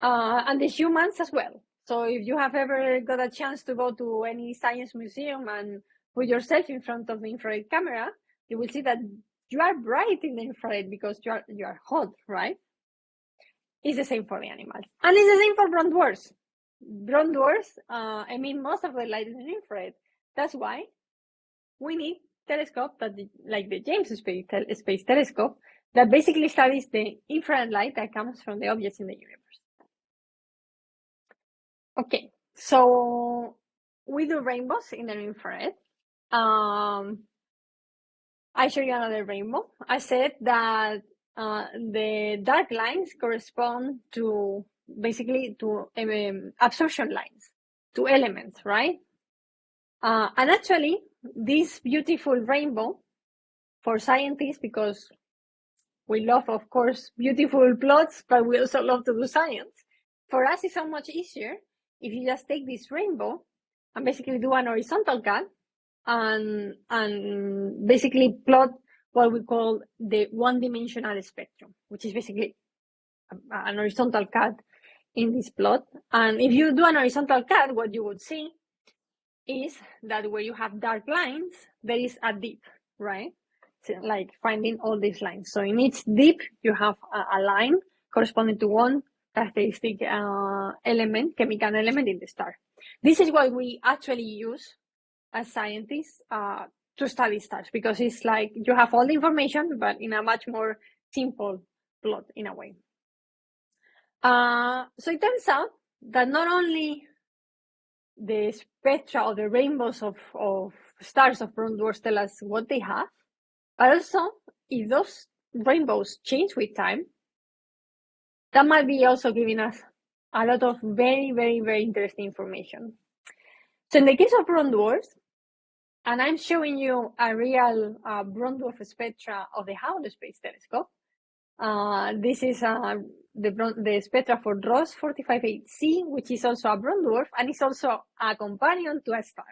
And the humans as well. So if you have ever got a chance to go to any science museum and put yourself in front of the infrared camera, you will see that you are bright in the infrared because you are hot, right? It's the same for the animals. And it's the same for brown dwarfs. Brown dwarfs emit most of the light in the infrared. That's why we need telescope like the James Space Telescope that basically studies the infrared light that comes from the objects in the universe. Okay, so we do rainbows in the infrared. I show you another rainbow. I said that the dark lines correspond to basically to absorption lines, to elements, right? And actually, this beautiful rainbow for scientists, because we love, of course, beautiful plots, but we also love to do science. For us, it's so much easier if you just take this rainbow and basically do an horizontal cut and basically plot what we call the one-dimensional spectrum, which is basically an horizontal cut in this plot. And if you do an horizontal cut, what you would see is that where you have dark lines, there is a dip, right? So, like finding all these lines. So in each dip, you have a line corresponding to one characteristic element, chemical element in the star. This is what we actually use as scientists to study stars, because it's like you have all the information, but in a much more simple plot in a way. So it turns out that not only the spectra or the rainbows of stars of brown dwarfs tell us what they have, but also if those rainbows change with time, that might be also giving us a lot of very, very, very interesting information. So in the case of brown dwarfs, and I'm showing you a real brown dwarf spectra of the Hubble Space Telescope. This is the spectra for DROS 458c, which is also a brown dwarf, and it's also a companion to a star.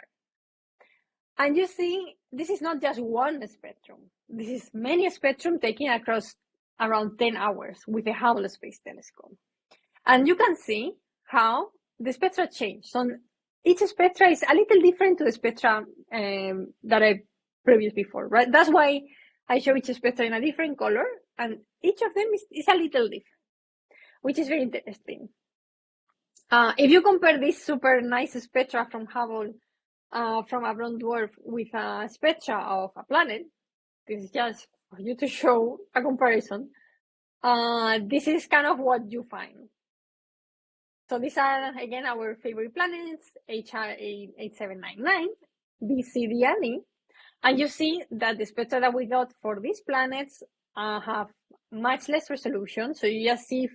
And you see, this is not just one spectrum. This is many spectrum taken across around 10 hours with the Hubble Space Telescope. And you can see how the spectra change. So each spectra is a little different to the spectra that I previous before, right? That's why I show each spectra in a different color, and each of them is a little different, which is very interesting. If you compare this super nice spectra from Hubble, from a brown dwarf with a spectra of a planet, this is just for you to show a comparison. This is kind of what you find. So these are, again, our favorite planets, HR 8799, B, C, D, and E. And you see that the spectra that we got for these planets have much less resolution. So you just see,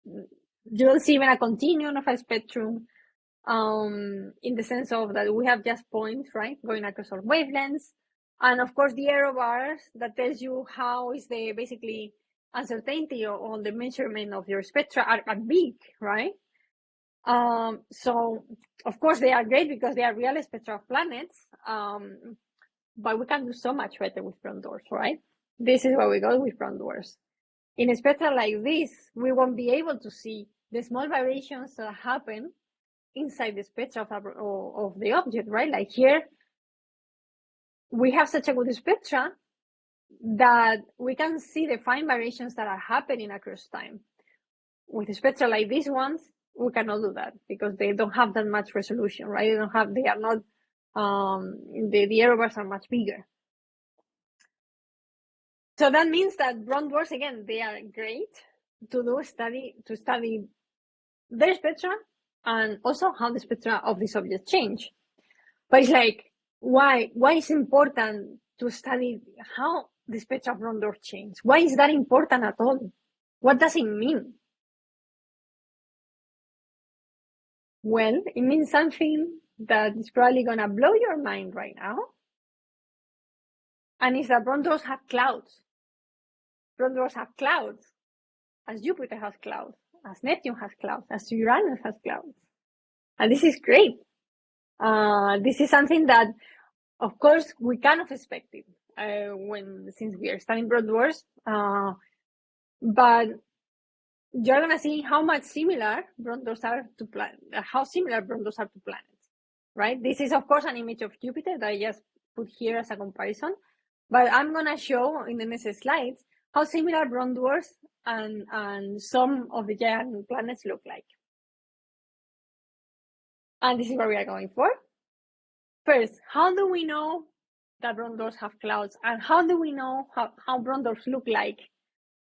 you don't see even a continuum of a spectrum in the sense of that we have just points, right, going across our wavelengths. And of course, the error bars that tells you how is the basically uncertainty on the measurement of your spectra are big, right? So of course they are great because they are real spectra of planets, but we can do so much better with brown dwarfs, right? This is what we got with brown dwarfs. In a spectra like this, we won't be able to see the small variations that happen inside the spectra of the object, right? Like here, we have such a good spectra that we can see the fine variations that are happening across time. With spectra like these ones, we cannot do that because they don't have that much resolution, right? The error bars are much bigger. So that means that brown dwarfs, again, they are great to study their spectra and also how the spectra of these objects change. But it's like, why is it important to study how the spectra of brown dwarfs change? Why is that important at all? What does it mean? Well, it means something that is probably going to blow your mind right now. And it's that brown dwarfs have clouds. Brown dwarfs have clouds, as Jupiter has clouds, as Neptune has clouds, as Uranus has clouds. And this is great. This is something that, of course, we kind of expected since we are studying brown dwarfs. But you're gonna see how much similar brown dwarfs are to planets. How similar brown dwarfs are to planets, right? This is, of course, an image of Jupiter that I just put here as a comparison. But I'm gonna show in the next slides how similar brown dwarfs and some of the giant planets look like. And this is what we are going for. First, how do we know that brown dwarfs have clouds? And how do we know how brown dwarfs look like?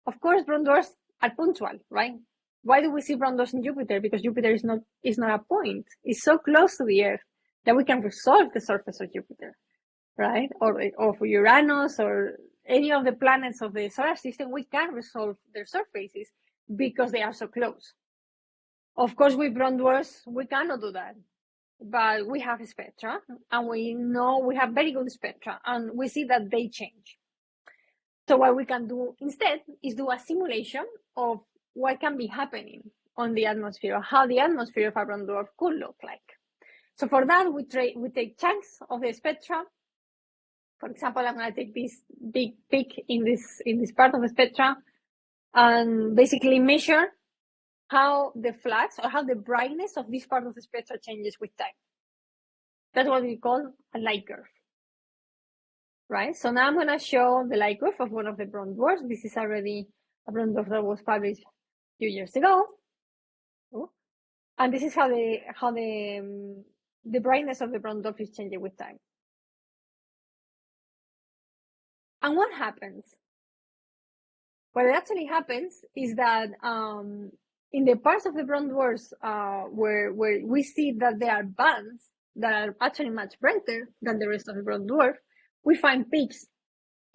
Of course, brown dwarfs are punctual, right? Why do we see brown dwarfs in Jupiter? Because Jupiter is not a point. It's so close to the Earth that we can resolve the surface of Jupiter, right? Or for Uranus or any of the planets of the solar system, we can resolve their surfaces because they are so close. Of course, with brown dwarfs, we cannot do that. But we have a spectra, and we know we have very good spectra, and we see that they change. So what we can do instead is do a simulation of what can be happening on the atmosphere, or how the atmosphere of a brown dwarf could look like. So for that, we take chunks of the spectra. For example, I'm going to take this big peak in this part of the spectra and basically measure how the flux or how the brightness of this part of the spectra changes with time. That's what we call a light curve, right? So now I'm going to show the light curve of one of the brown dwarfs. This is already a brown dwarf that was published a few years ago. And this is how the brightness of the brown dwarf is changing with time. And what happens? What actually happens is that in the parts of the brown dwarfs where we see that there are bands that are actually much brighter than the rest of the brown dwarf, we find peaks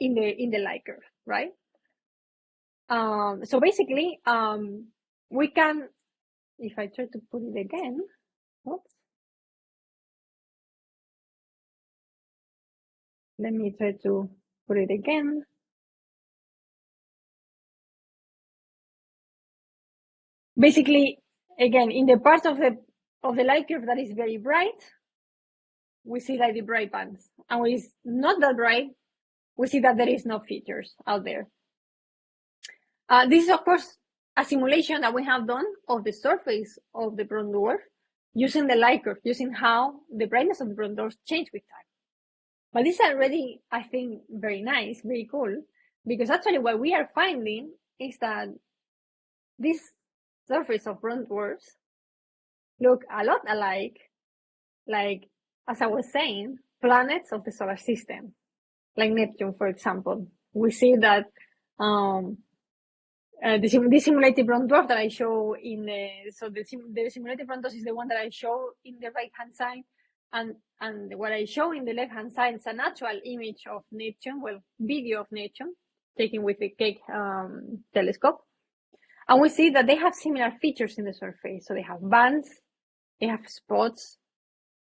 in the light curve, right? So basically, we can, if I try to put it again, oops. Let me try to put it again. Basically, again, in the part of the light curve that is very bright, we see like the bright bands. And when it's not that bright, we see that there is no features out there. This is, of course, a simulation that we have done of the surface of the brown dwarf using the light curve, using how the brightness of the brown dwarf change with time. But this is already, I think, very nice, very cool, because actually what we are finding is that this surface of brown dwarfs look a lot alike, like, as I was saying, planets of the solar system, like Neptune, for example. We see that the simulated brown dwarf that I show in the simulated brown dwarf is the one that I show in the right-hand side, and what I show in the left-hand side is an actual image of Neptune, well, video of Neptune, taken with the Keck telescope. And we see that they have similar features in the surface. So they have bands, they have spots,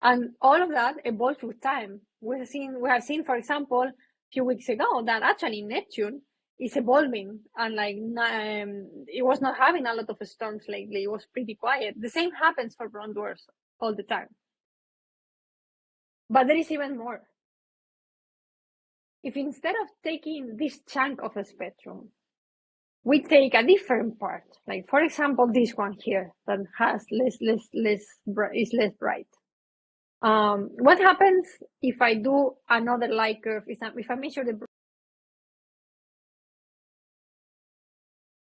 and all of that evolves with time. We have seen, for example, a few weeks ago that actually Neptune is evolving, and like it was not having a lot of storms lately. It was pretty quiet. The same happens for brown dwarfs all the time. But there is even more. If instead of taking this chunk of the spectrum, we take a different part, like for example this one here that has is less bright. What happens if I do another light curve? If I measure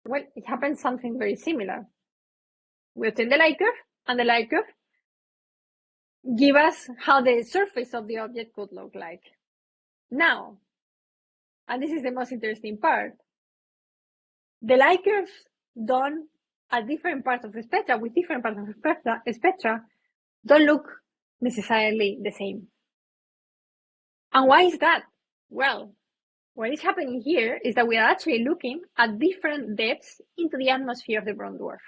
well, it happens something very similar. We obtain the light curve, and the light curve give us how the surface of the object could look like. Now, and this is the most interesting part, the light curves done at different parts of the spectra, with different parts of the spectra, don't look necessarily the same. And why is that? Well, what is happening here is that we are actually looking at different depths into the atmosphere of the brown dwarf.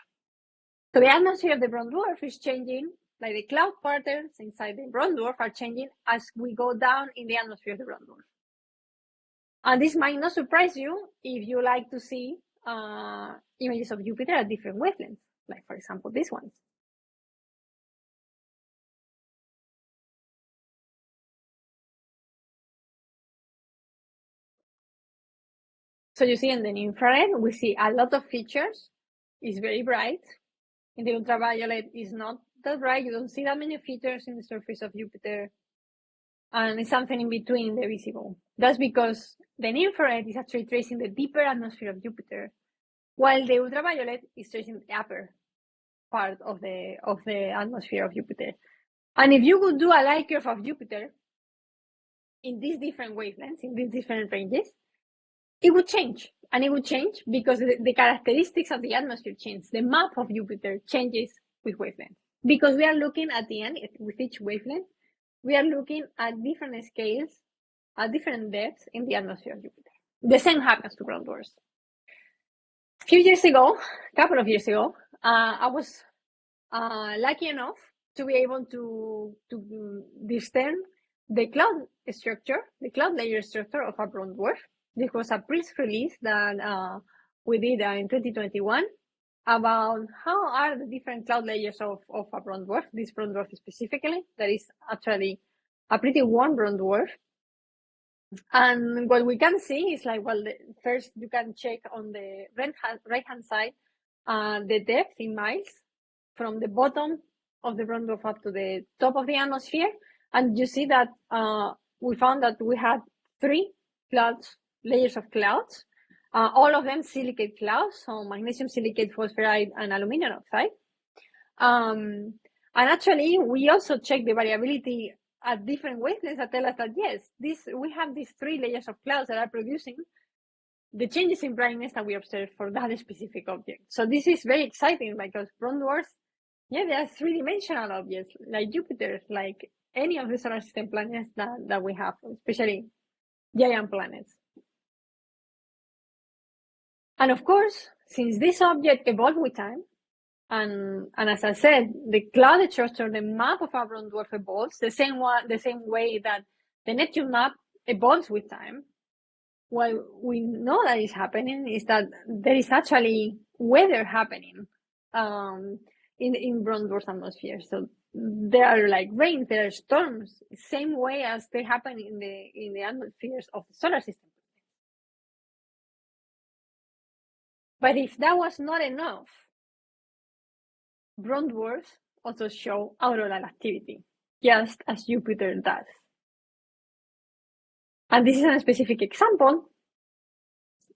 So the atmosphere of the brown dwarf is changing, like the cloud patterns inside the brown dwarf are changing as we go down in the atmosphere of the brown dwarf. And this might not surprise you if you like to see images of Jupiter at different wavelengths, like for example, these ones. So you see in the infrared, we see a lot of features. It's very bright. In the ultraviolet, it's not that bright. You don't see that many features in the surface of Jupiter. And it's something in between the visible. That's because the infrared is actually tracing the deeper atmosphere of Jupiter, while the ultraviolet is tracing the upper part of the atmosphere of Jupiter. And if you would do a light curve of Jupiter in these different wavelengths, in these different ranges, it would change. And it would change because the characteristics of the atmosphere change. The map of Jupiter changes with wavelength. Because we are looking at the end, with each wavelength, we are looking at different scales, at different depths in the atmosphere of Jupiter. The same happens to brown dwarfs. A couple of years ago, I was lucky enough to be able to discern the cloud structure, the cloud layer structure of a brown dwarf. This was a press release that we did in 2021 about how are the different cloud layers of a brown dwarf, this brown dwarf specifically, that is actually a pretty warm brown dwarf. And what we can see is like, well, first you can check on the right-hand side the depth in miles from the bottom of the brown dwarf up to the top of the atmosphere. And you see that we found that we had 3 layers of clouds, all of them silicate clouds, so magnesium silicate, phosphoride, and aluminum oxide. And actually, we also check the variability at different wavelengths that tell us that yes, we have these 3 layers of clouds that are producing the changes in brightness that we observe for that specific object. So this is very exciting because brown dwarfs, yeah, they are 3-dimensional objects like Jupiter, like any of the solar system planets that we have, especially giant planets. And of course, since this object evolved with time, and as I said, the clouded structure, the map of our brown dwarf evolves the same way that the Neptune map evolves with time. What we know that is happening is that there is actually weather happening in brown dwarf atmosphere. So there are like rains, there are storms, same way as they happen in the atmospheres of the solar system. But if that was not enough, brown dwarfs also show auroral activity, just as Jupiter does. And this is a specific example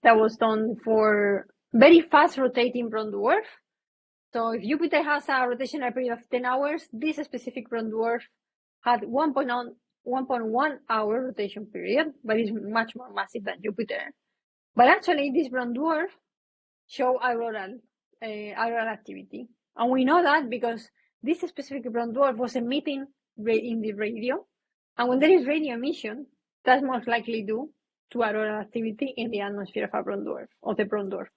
that was done for very fast rotating brown dwarf. So if Jupiter has a rotational period of 10 hours, this specific brown dwarf had 1.1 hour rotation period, but it's much more massive than Jupiter. But actually, this brown dwarf show auroral activity. And we know that because this specific brown dwarf was emitting in the radio. And when there is radio emission, that's most likely due to auroral activity in the atmosphere of a brown dwarf, of the brown dwarf.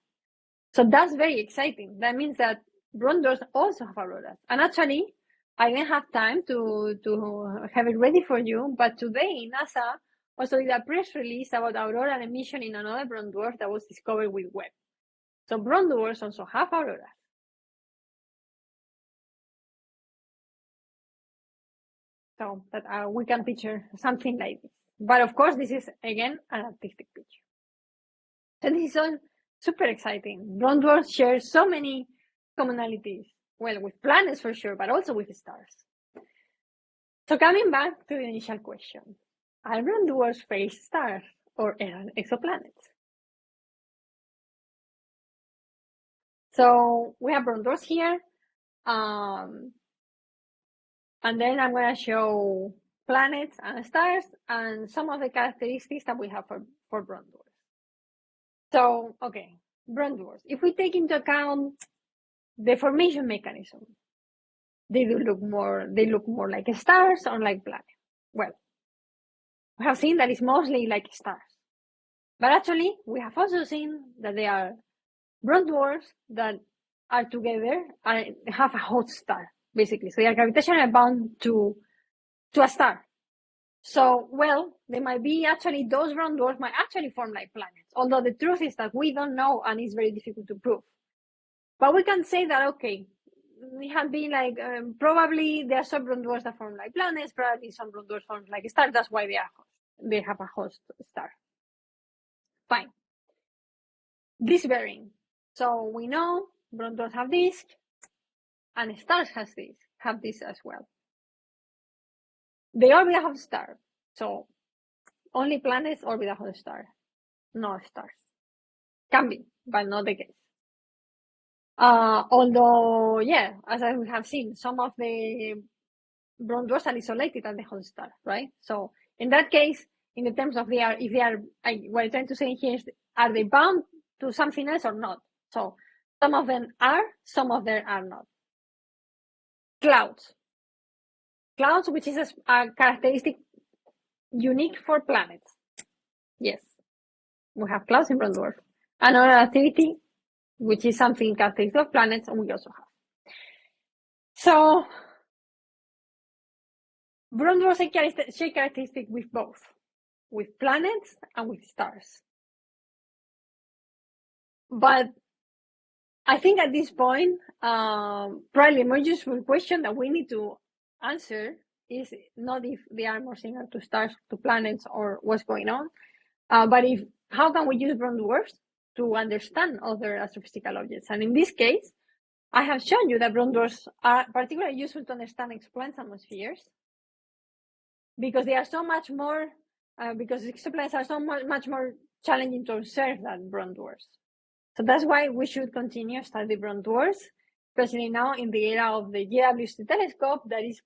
So that's very exciting. That means that brown dwarfs also have auroras. And actually, I didn't have time to have it ready for you, but today NASA also did a press release about auroral emission in another brown dwarf that was discovered with Webb. So brown dwarfs also have auroras. So that we can picture something like this. But of course, this is, again, an artistic picture. So this is all super exciting. Brown dwarfs share so many commonalities. Well, with planets for sure, but also with stars. So coming back to the initial question, are brown dwarfs face stars or Errant exoplanets? So we have brown dwarfs here. And then I'm going to show planets and stars and some of the characteristics that we have for brown dwarfs. So, okay, brown dwarfs. If we take into account the formation mechanism, they look more like stars or like planets. Well, we have seen that it's mostly like stars. But actually, we have also seen that they are brown dwarfs that are together and have a hot star, basically. So they are gravitationally bound to a star. So, well, they might be actually, those brown dwarfs might actually form like planets. Although the truth is that we don't know and it's very difficult to prove. But we can say that, okay, we have been like, probably there are some brown dwarfs that form like planets, probably some brown dwarfs form like stars. That's why they have a host star. Fine. This bearing. So we know brown dwarfs have this, and stars have this as well. They orbit a hot star. So only planets orbit a hot star, no stars. Can be, but not the case. Although, yeah, as I have seen, some of the brown dwarfs are isolated at the hot star, right? So in that case, in the terms of if they are, what I'm trying to say here is, are they bound to something else or not? So some of them are, some of them are not. Clouds, which is a characteristic unique for planets. Yes, we have clouds in brown dwarf. And auroral activity, which is something characteristic of planets, and we also have. So brown dwarfs share characteristic with both, with planets and with stars. But I think at this point, probably a more useful question that we need to answer is not if they are more similar to stars, to planets, or what's going on, but how can we use brown dwarfs to understand other astrophysical objects? And in this case, I have shown you that brown dwarfs are particularly useful to understand exoplanets atmospheres because they are so much more, because exoplanets are so much more challenging to observe than brown dwarfs. So that's why we should continue studying brown dwarfs, especially now in the era of the JWST telescope that is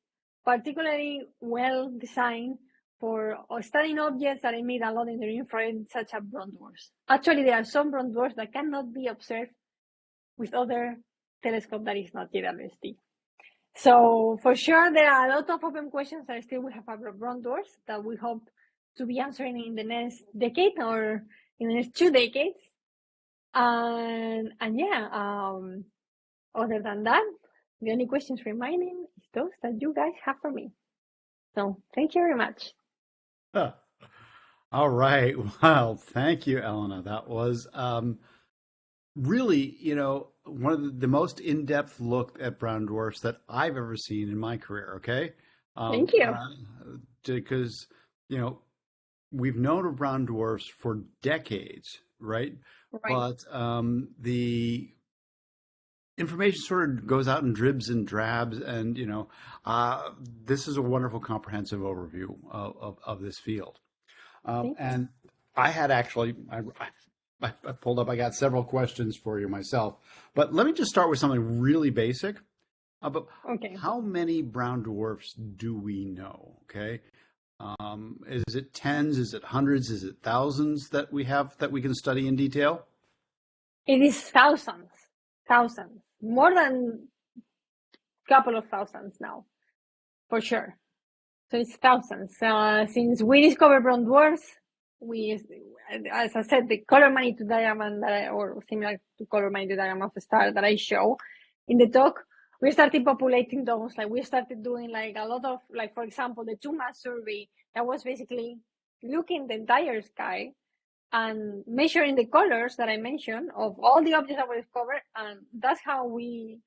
particularly well designed for studying objects that emit a lot in the infrared, such as brown dwarfs. Actually, there are some brown dwarfs that cannot be observed with other telescope that is not JWST. So for sure, there are a lot of open questions that still we have about brown dwarfs that we hope to be answering in the next decade or in the next 2 decades. And yeah, other than that, the only questions remaining is those that you guys have for me. So thank you very much. Huh. All right. Well, thank you, Elena. That was really, one of the most in-depth look at brown dwarfs that I've ever seen in my career. Okay, Thank you. because you know we've known of brown dwarfs for decades, right? Right. But the information sort of goes out in dribs and drabs, and uh, this is a wonderful, comprehensive overview of this field. Thank you. And I had actually, I pulled up, I got several questions for you myself, but let me just start with something really basic about Okay. how many brown dwarfs do we know? Okay. Is it tens? Is it hundreds? Is it thousands that we have that we can study in detail? It is thousands, thousands, more than a couple of thousands now, for sure. So it's thousands. Since we discovered brown dwarfs, we, as I said, the color magnitude diagram or similar to color magnitude diagram of a star that I show in the talk, we started populating those. Like we started doing like a lot of, like for example, the 2-mass survey that was basically looking the entire sky and measuring the colors that I mentioned of all the objects that were discovered, and that's how we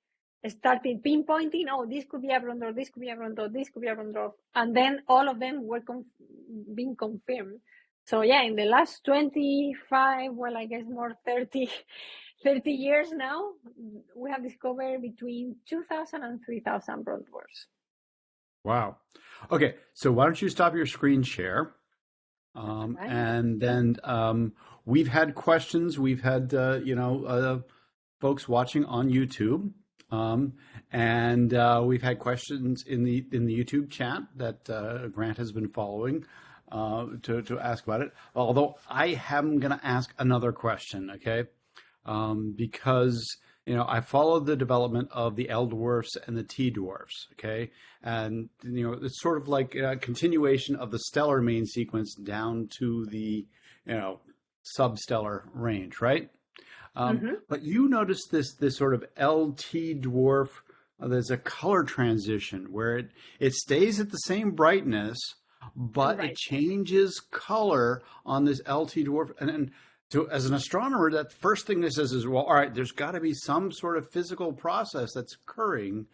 started pinpointing, oh, this could be a brown dwarf, this could be a brown dwarf, this could be a brown dwarf, and then all of them were being confirmed. So yeah, in the last 25, well, I guess more 30, 30 years now, we have discovered between 2,000 and 3,000 brown dwarfs. Wow. Okay, so why don't you stop your screen share? Right. And then we've had questions. We've had folks watching on YouTube, and we've had questions in the YouTube chat that Grant has been following to ask about it. Although I am going to ask another question, okay? Because I followed the development of the L dwarfs and the T dwarfs, okay, and it's sort of like a continuation of the stellar main sequence down to the substellar range, right? But you notice this sort of LT dwarf. There's a color transition where it stays at the same brightness, but it Right. changes color on this LT dwarf, and so as an astronomer, that first thing that says is, well, all right, there's got to be some sort of physical process that's occurring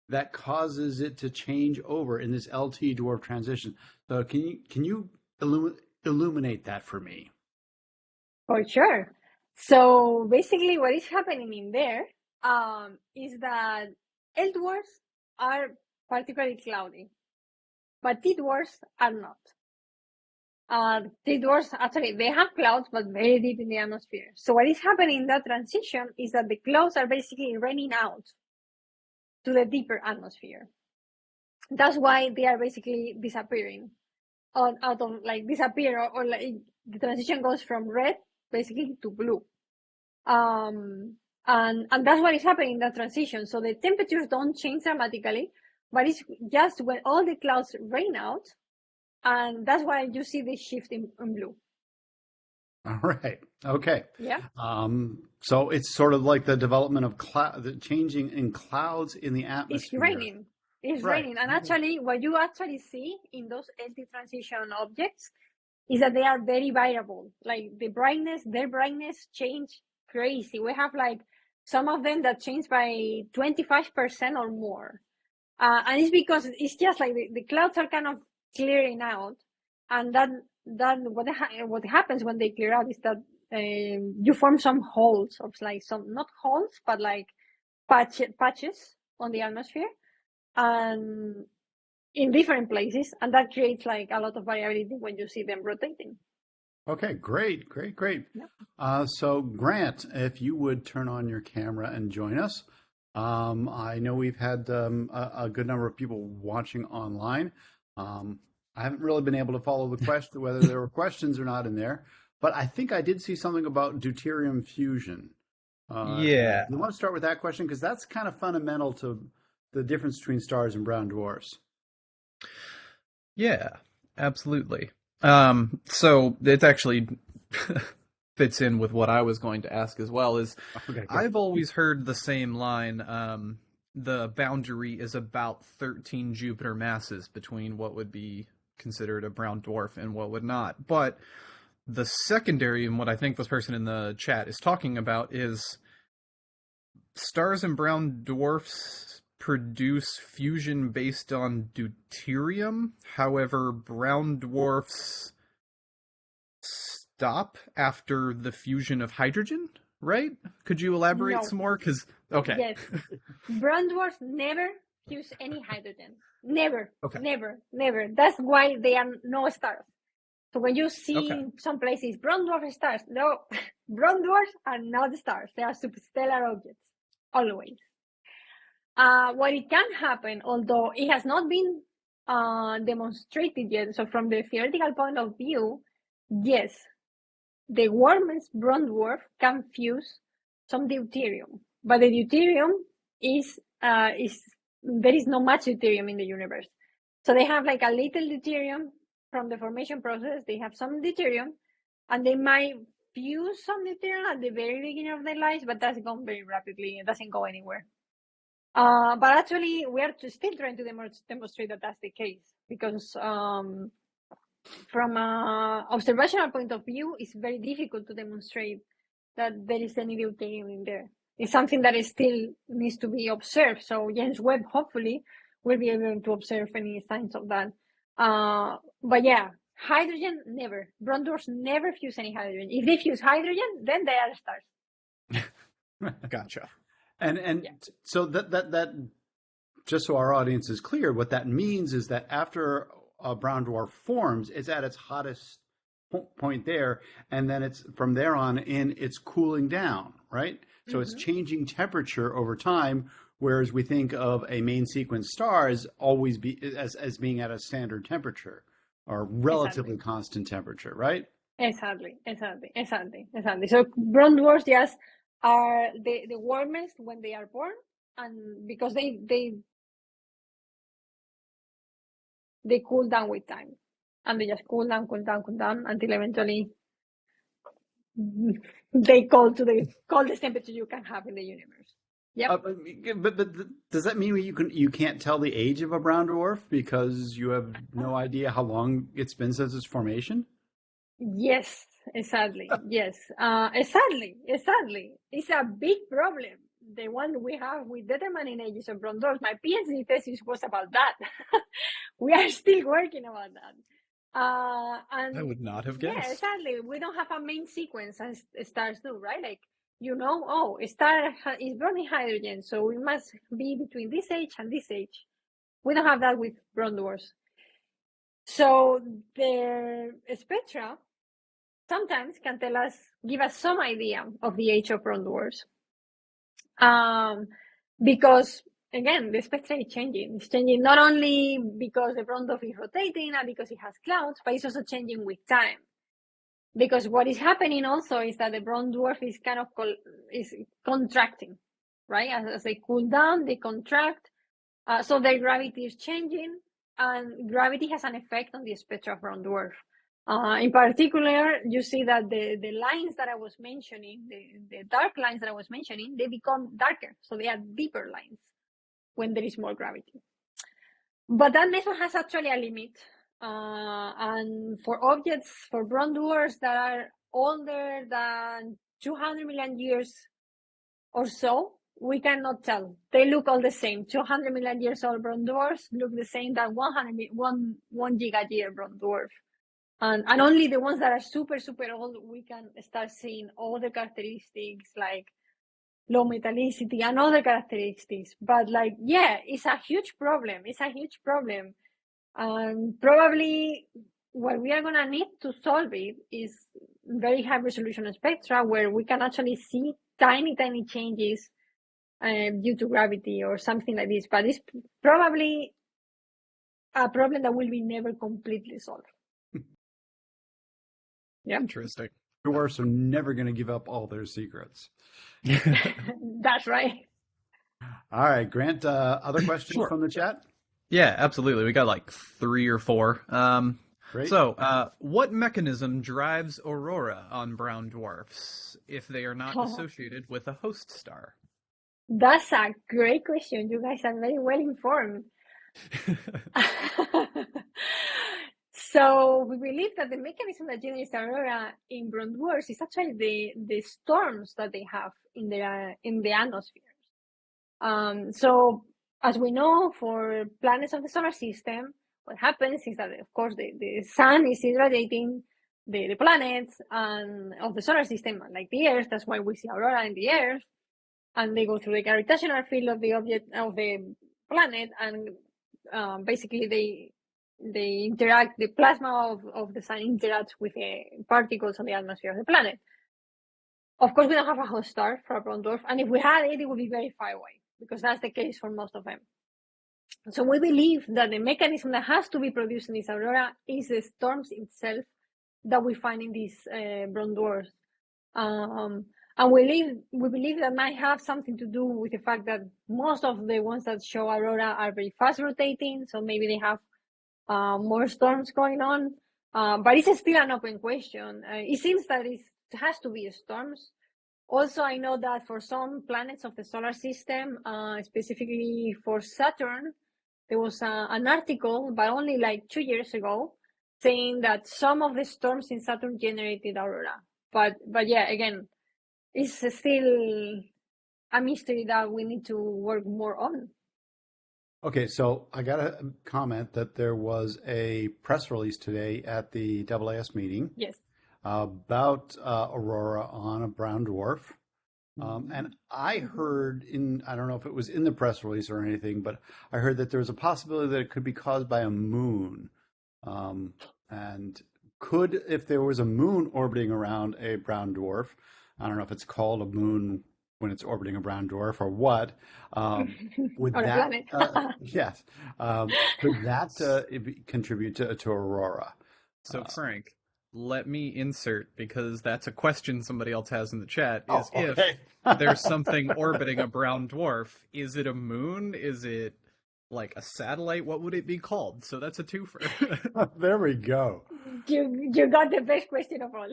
that causes it to change over in this LT dwarf transition. So can you illuminate that for me? For sure. So basically, what is happening in there is that L dwarfs are particularly cloudy, but T dwarfs are not. T dwarfs actually they have clouds, but very deep in the atmosphere. So what is happening in that transition is that the clouds are basically raining out to the deeper atmosphere. That's why they are basically disappearing, out of like disappear, or like the transition goes from red basically to blue. And that's what is happening in that transition. So the temperatures don't change dramatically, but it's just when all the clouds rain out, and that's why you see this shift in blue. All right. Okay. Yeah, So it's sort of like the development of the changing in clouds in the it's atmosphere. raining. It's Right. raining, and actually, what you actually see in those LT transition objects is that they are very variable. Like the brightness, their brightness change crazy. We have like some of them that change by 25% or more. And it's because it's just like the clouds are kind of clearing out, and that what happens when they clear out is that you form some holes, of like some not holes but like patches on the atmosphere, and in different places, and that creates like a lot of variability when you see them rotating. Okay, great, great, great. Yeah. So, Grant, if you would turn on your camera and join us. I know we've had a good number of people watching online. I haven't really been able to follow the question, whether there were questions or not in there, but I think I did see something about deuterium fusion. Yeah, You want to start with that question? Because that's kind of fundamental to the difference between stars and brown dwarfs. yeah, absolutely. So it's actually fits in with what I was going to ask as well. Is Okay, I've always heard the same line. The boundary is about 13 Jupiter masses between what would be considered a brown dwarf and what would not. But the secondary, and what I think this person in the chat is talking about, is stars and brown dwarfs produce fusion based on deuterium. However, brown dwarfs stop after the fusion of hydrogen, right? Could you elaborate No. some more? Because, okay. Yes. Brown dwarfs never fuse any hydrogen. Never. Okay. Never. That's why they are no stars. So when you see some places brown dwarf stars, no, brown dwarfs are not stars. They are superstellar objects, always. What it can happen, although it has not been demonstrated yet, so from the theoretical point of view, yes, the warmest brown dwarf can fuse some deuterium, but the deuterium is there is not much deuterium in the universe. So they have like a little deuterium from the formation process. They have some deuterium, and they might fuse some deuterium at the very beginning of their lives, but that's gone very rapidly. It doesn't go anywhere. But actually, we are still trying to demonstrate that that's the case, because from an observational point of view, it's very difficult to demonstrate that there is any deuterium in there. It's something that still needs to be observed. So James Webb, hopefully, will be able to observe any signs of that. But yeah, hydrogen, never. Brown dwarfs never fuse any hydrogen. If they fuse hydrogen, then they are stars. Gotcha. And so that just so our audience is clear, what that means is that after a brown dwarf forms, it's at its hottest point there, and then it's from there on in, it's cooling down, right? So it's changing temperature over time, whereas we think of a main sequence star as always as being at a standard temperature or relatively constant temperature, right? Exactly. So brown dwarfs just are the warmest when they are born, and because they cool down with time, and they just cool down until eventually they cool to the coldest temperature you can have in the universe. Yep. But does that mean you can't tell the age of a brown dwarf because you have no idea how long it's been since its formation? Yes, exactly. Yes, exactly. It's a big problem. The one we have with determining ages of brown dwarfs. My PhD thesis was about that. We are still working about that. And I would not have guessed. Yeah, exactly. We don't have a main sequence as stars do, right? Like, a star is burning hydrogen, so we must be between this age and this age. We don't have that with brown dwarfs. So their spectra sometimes can give us some idea of the age of brown dwarfs. Because again, the spectra is changing. It's changing not only because the brown dwarf is rotating and because it has clouds, but it's also changing with time. Because what is happening also is that the brown dwarf is kind of is contracting, right? As they cool down, they contract. So their gravity is changing, and gravity has an effect on the spectra of brown dwarf. In particular, you see that the lines that I was mentioning, the dark lines that I was mentioning, they become darker. So they are deeper lines when there is more gravity. But that method has actually a limit. And for objects, for brown dwarfs that are older than 200 million years or so, we cannot tell. They look all the same. 200 million years old brown dwarfs look the same than 1 giga-year brown dwarf. And only the ones that are super, super old, we can start seeing all the characteristics like low metallicity and other characteristics. But it's a huge problem. And probably what we are going to need to solve it is very high resolution spectra where we can actually see tiny changes due to gravity or something like this. But it's probably a problem that will be never completely solved. Yeah. Interesting. Dwarfs are never going to give up all their secrets. That's right. All right, Grant, other questions from the chat? Yeah, absolutely. We got like 3 or 4. Great. So, what mechanism drives aurora on brown dwarfs if they are not associated with a host star? That's a great question. You guys are very well informed. So we believe that the mechanism that generates aurora in brown dwarfs is actually the storms that they have in the atmosphere. So as we know, for planets of the solar system, what happens is that, of course, the sun is irradiating the planets and of the solar system, like the Earth. That's why we see aurora in the Earth, and they go through the gravitational field of the object of the planet, and basically they interact. The plasma of the sun interacts with the particles on the atmosphere of the planet. Of course, we don't have a host star for a brown dwarf, and if we had it, it would be very far away, because that's the case for most of them. So we believe that the mechanism that has to be producing this aurora is the storms itself that we find in these brown dwarfs. And we believe that might have something to do with the fact that most of the ones that show aurora are very fast rotating, so maybe they have more storms going on. But it's still an open question. It seems that it has to be storms. Also, I know that for some planets of the solar system, specifically for Saturn, there was an article, but only like 2 years ago, saying that some of the storms in Saturn generated aurora. But yeah, again, it's still a mystery that we need to work more on. Okay, so I got a comment that there was a press release today at the JWST meeting. Yes. About aurora on a brown dwarf. And I heard I don't know if it was in the press release or anything, but I heard that there's a possibility that it could be caused by a moon. And if there was a moon orbiting around a brown dwarf, I don't know if it's called a moon when it's orbiting a brown dwarf or what, would or that, a planet. yes, could that contribute to aurora? So Frank, let me insert, because that's a question somebody else has in the chat, is if there's something orbiting a brown dwarf, is it a moon? Is it like a satellite? What would it be called? So that's a twofer. There we go. You got the best question of all.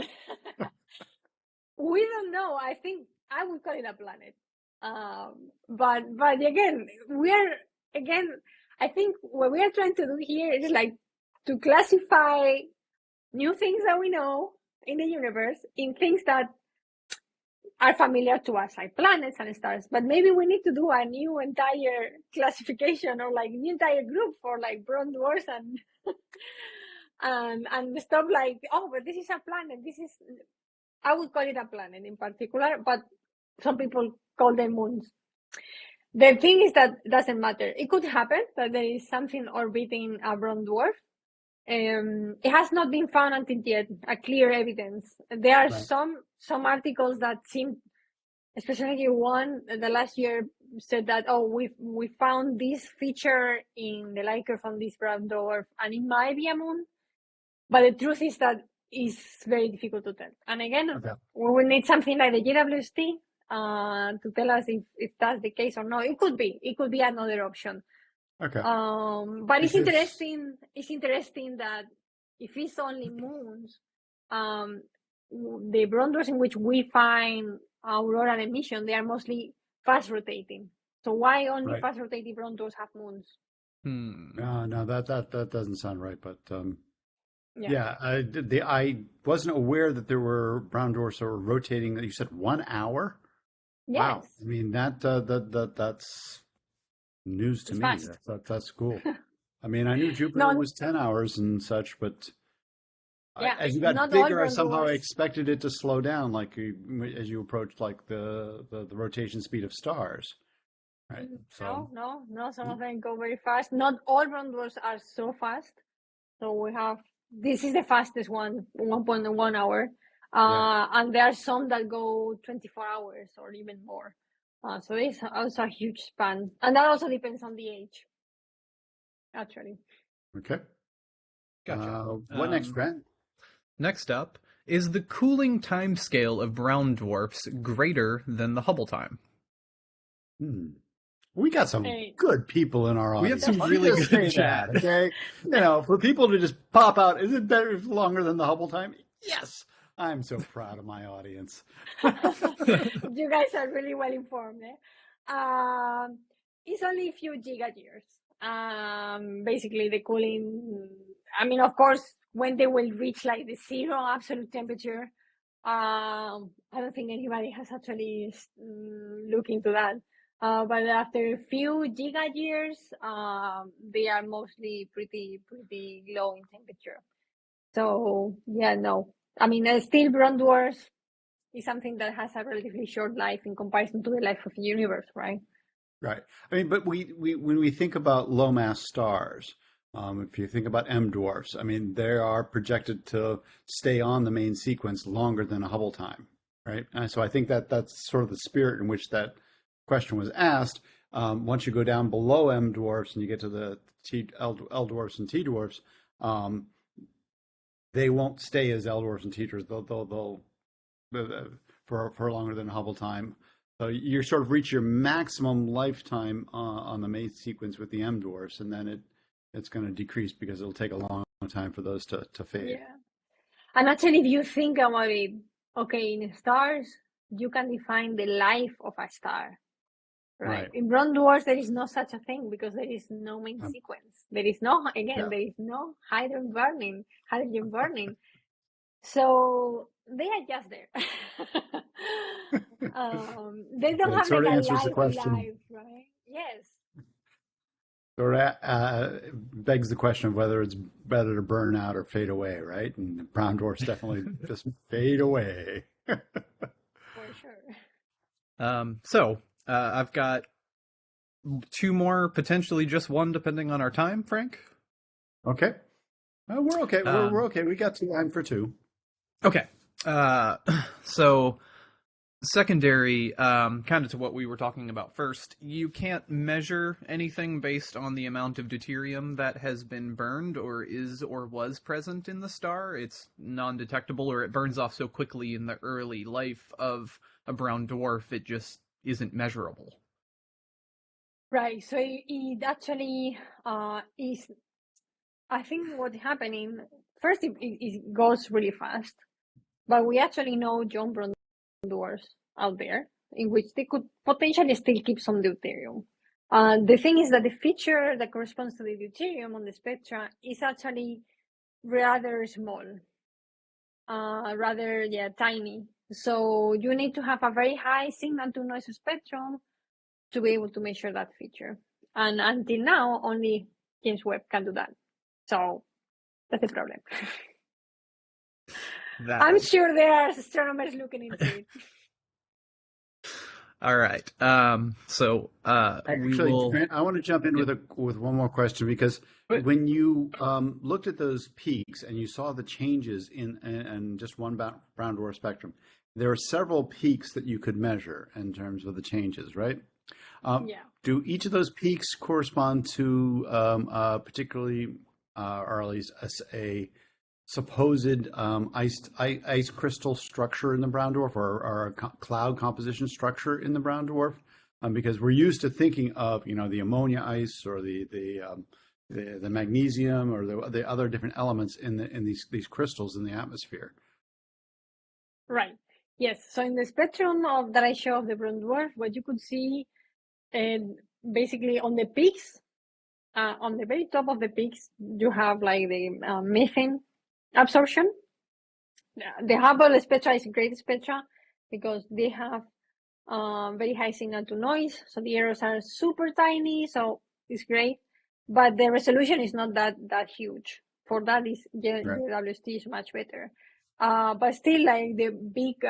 We don't know. I think I would call it a planet. But again, I think what we are trying to do here is like to classify new things that we know in the universe in things that are familiar to us, like planets and stars. But maybe we need to do a new entire classification, or like new entire group for like brown dwarfs and stuff like, oh, but this is a planet. I would call it a planet in particular, but some people call them moons. The thing is that doesn't matter. It could happen that there is something orbiting a brown dwarf. It has not been found until yet, a clear evidence. There are some articles that seem, especially one the last year, said that, oh, we found this feature in the light curve from this brown dwarf, and it might be a moon. But the truth is that it's very difficult to tell. And again, we will need something like the JWST to tell us if that's the case or not. It could be another option. Okay. But it's interesting. It's interesting that if it's only moons, the brown dwarfs in which we find auroral emission, they are mostly fast rotating. So why only fast rotating brown dwarfs have moons? No, that doesn't sound right. But yeah, I wasn't aware that there were brown dwarfs that were rotating. You said 1 hour. Yes. Wow. I mean that's news to me. That's cool. I mean, I knew Jupiter was 10 hours and such, but as you got bigger, somehow I expected it to slow down, like as you approached like the rotation speed of stars. Right. So no. Some of them go very fast. Not all brown dwarfs are so fast. So this is the fastest one, 1.1 hour. And there are some that go 24 hours or even more. So it's also a huge span. And that also depends on the age, actually. Okay. Gotcha. What next, Grant? Next up, is the cooling timescale of brown dwarfs greater than the Hubble time? We got some good people in our We have audience. some really good chat. Okay, for people to just pop out, is it better longer than the Hubble time? Yes, I'm so proud of my audience. You guys are really well informed. It's only a few giga years. Basically, the cooling. I mean, of course, when they will reach like the zero absolute temperature, I don't think anybody has actually looked into that. But after a few giga years, they are mostly pretty low in temperature. So yeah, no. I mean, still brown dwarfs is something that has a relatively short life in comparison to the life of the universe, right? Right. I mean, but we when we think about low mass stars, if you think about M dwarfs, I mean, they are projected to stay on the main sequence longer than a Hubble time, right? And so I think that that's sort of the spirit in which that question was asked. Once you go down below M dwarfs and you get to the L dwarfs and T dwarfs, they won't stay as L dwarfs and T dwarfs. They'll for longer than Hubble time. So you sort of reach your maximum lifetime on the main sequence with the M dwarfs, and then it's going to decrease because it'll take a long time for those to fade. Yeah. And actually, if you think about it, okay, in stars, you can define the life of a star, right? In brown dwarfs, there is no such a thing because there is no main sequence. There is no, there is no hydrogen burning. So they are just there. They don't have sort like of a answers the question. life, right? Yes. Or begs the question of whether it's better to burn out or fade away, right? And brown dwarfs definitely just fade away. For sure. So I've got two more, potentially just one, depending on our time, Frank. Okay. We're okay. We're okay. We got time for two. Okay. So secondary, kind of to what we were talking about first, you can't measure anything based on the amount of deuterium that has been burned or is or was present in the star. It's non-detectable, or it burns off so quickly in the early life of a brown dwarf, it just isn't measurable. Right. So it actually is, I think what's happening, first it goes really fast, but we actually know young brown dwarfs out there in which they could potentially still keep some deuterium. The thing is that the feature that corresponds to the deuterium on the spectra is actually rather small, tiny. So you need to have a very high signal to noise spectrum to be able to measure that feature. And until now, only James Webb can do that. So that's the problem. I'm sure there are astronomers looking into it. All right. So actually, Grant, I want to jump in with one more question, because when you looked at those peaks and you saw the changes in just one brown dwarf spectrum, there are several peaks that you could measure in terms of the changes, right? Do each of those peaks correspond to particularly, or at least a supposed ice crystal structure in the brown dwarf, or a cloud composition structure in the brown dwarf? Because we're used to thinking of the ammonia ice, or the magnesium, or the other different elements in these crystals in the atmosphere. Right. Yes. So in the spectrum that I show of the brown dwarf, what you could see, basically on the peaks, on the very top of the peaks, you have like the methane absorption. The Hubble spectra is a great spectra because they have very high signal to noise, so the errors are super tiny, so it's great. But the resolution is not that huge. For that, JWST is much better. But still, like the big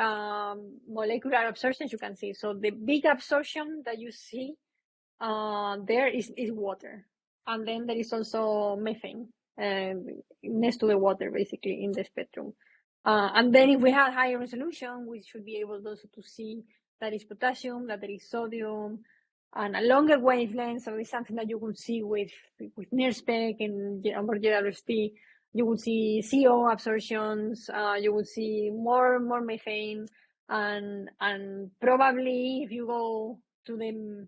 molecular absorptions you can see. So the big absorption that you see there is water, and then there is also methane next to the water, basically in the spectrum. And then if we have higher resolution, we should be able also to see that is potassium, that there is sodium, and a longer wavelength. So it's something that you will see with NIRSPEC and JWST. You will see CO absorptions. You will see more methane, and probably if you go to the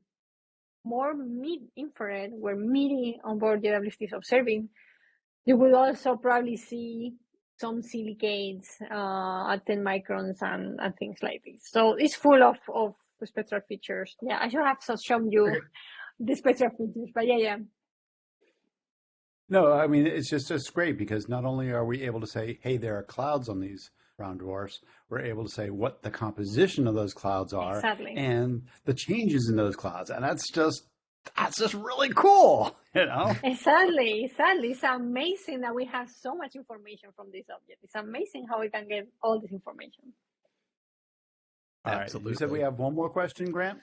more mid-infrared, where MIDI on board JWST is observing, you will also probably see some silicates at 10 microns and things like this. So it's full of spectral features. Yeah, I should have shown you the spectral features, but yeah. No, I mean, it's just great because not only are we able to say, hey, there are clouds on these brown dwarfs, we're able to say what the composition of those clouds are Exactly. and the changes in those clouds. And that's just really cool, you know? Exactly. It's amazing that we have so much information from this object. It's amazing how we can get all this information. All right. You said we have one more question, Grant?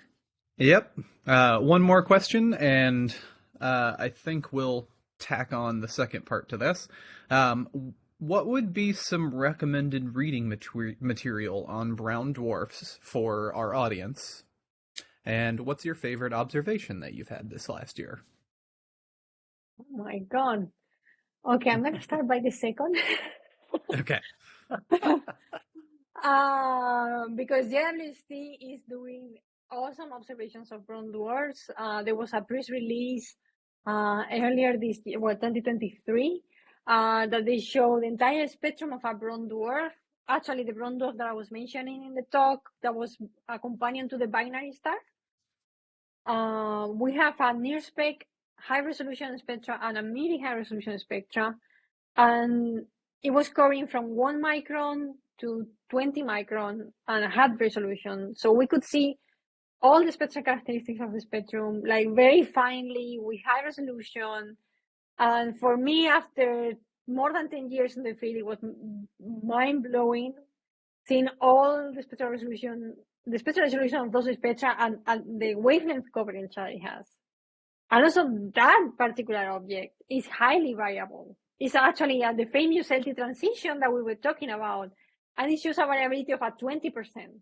Yep. One more question, and I think we'll tack on the second part to this. What would be some recommended reading material on brown dwarfs for our audience? And what's your favorite observation that you've had this last year? Oh my God. Okay, I'm going to start by the second. Okay. Because JWST is doing awesome observations of brown dwarfs. There was a press release earlier this year, 2023, that they show the entire spectrum of a brown dwarf. Actually, the brown dwarf that I was mentioning in the talk, that was a companion to the binary star. We have a near spec high resolution spectra and a midi high resolution spectra, and it was covering from 1 micron to 20 micron and a high resolution. So we could see all the spectral characteristics of the spectrum, like very finely with high resolution. And for me, after more than 10 years in the field, it was mind-blowing seeing all the spectral resolution of those spectra and the wavelength coverage that it has. And also that particular object is highly variable. It's actually at the famous LT transition that we were talking about, and it shows a variability of 20%.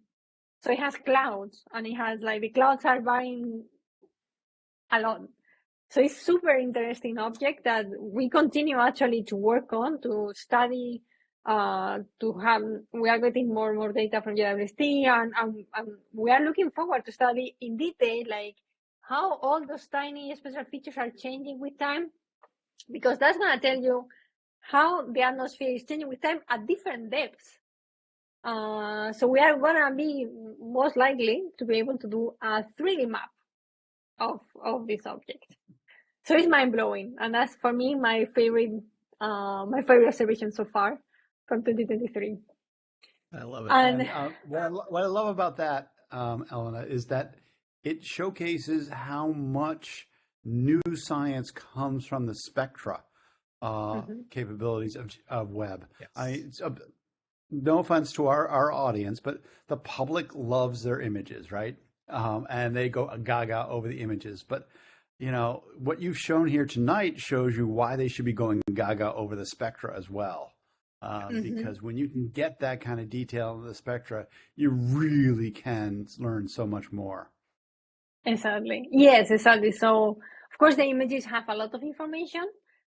So it has clouds, and it has the clouds are varying a lot. So it's super interesting object that we continue actually to work on, to study, we are getting more and more data from JWST, and we are looking forward to study in detail, how all those tiny special features are changing with time, because that's going to tell you how the atmosphere is changing with time at different depths. So we are going to be most likely to be able to do a 3D map of this object. So it's mind-blowing, and that's for me my favorite observation so far from 2023. I love it. And what I love about that, Elena, is that it showcases how much new science comes from the spectra capabilities of Webb. Yes. No offense to our audience, but the public loves their images, right? And they go gaga over the images. But, what you've shown here tonight shows you why they should be going gaga over the spectra as well. Because when you can get that kind of detail in the spectra, you really can learn so much more. Exactly. Yes, exactly. So, of course, the images have a lot of information.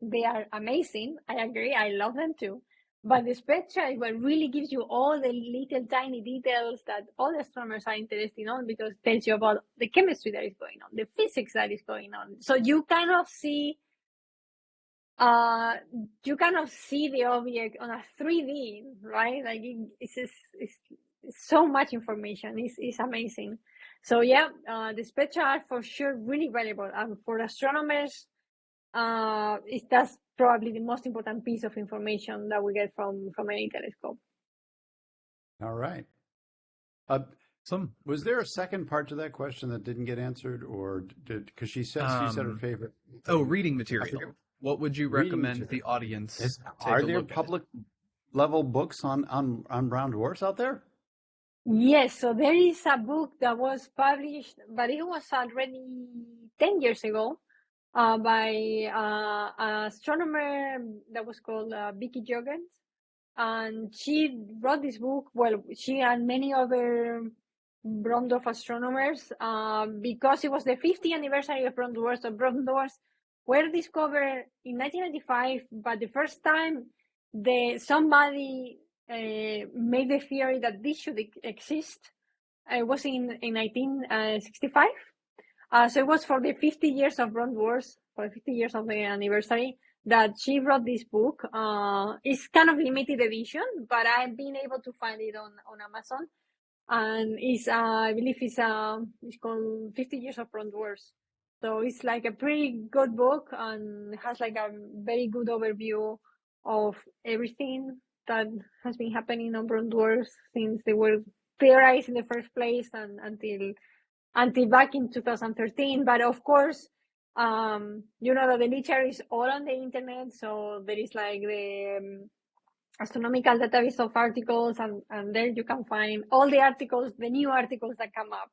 They are amazing. I agree. I love them too. But the spectra is what really gives you all the little tiny details that all astronomers are interested in, because it tells you about the chemistry that is going on, the physics that is going on. So you kind of see the object on a 3D, right? It's so much information. It's amazing. So yeah, the spectra are for sure really valuable, and for astronomers, that's probably the most important piece of information that we get from any telescope. All right. Was there a second part to that question that didn't get answered, or because she said her favorite? Reading material. What would you recommend the audience? Are there public level books on brown dwarfs out there? Yes, so there is a book that was published, but it was already 10 years ago, by an astronomer that was called Vicky Jorgens. And she wrote this book, she and many other brown dwarf astronomers, because it was the 50th anniversary of brown dwarfs. So brown dwarfs were discovered in 1995, but the first time somebody made the theory that this should exist was in 1965. So it was for the 50 years of Brown Dwarfs, for 50 years of the anniversary, that she wrote this book. It's kind of limited edition, but I've been able to find it on Amazon. And it's, I believe it's called 50 Years of Brown Dwarfs. So it's like a pretty good book and has like a very good overview of everything that has been happening on brown dwarfs since they were theorized in the first place and until back in 2013. But of course, you know that the literature is all on the internet, so there is like the astronomical database of articles, and there you can find all the articles, the new articles that come up.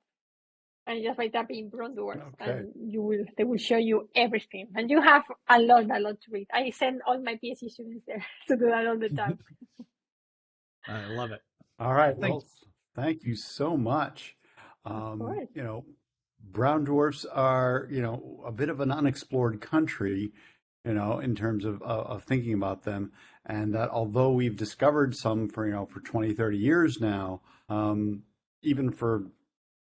And just by tapping brown dwarfs, and they will show you everything. And you have a lot to read. I send all my PhD students there to do that all the time. I love it. All right. Well, thank you so much. You know, brown dwarfs are, you know, a bit of an unexplored country, you know, in terms of thinking about them. And that although we've discovered some for, you know, for 20, 30 years now, even for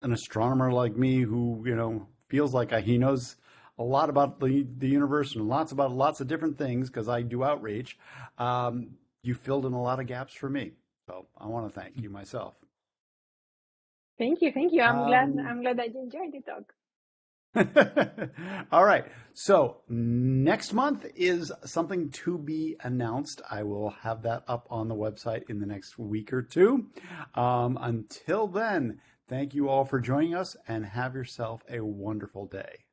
an astronomer like me who, you know, feels like he knows a lot about the universe and lots of different things because I do outreach, you filled in a lot of gaps for me. So I want to thank you myself. Thank you. I'm glad that you enjoyed the talk. All right. So next month is something to be announced. I will have that up on the website in the next week or two. Until then, thank you all for joining us and have yourself a wonderful day.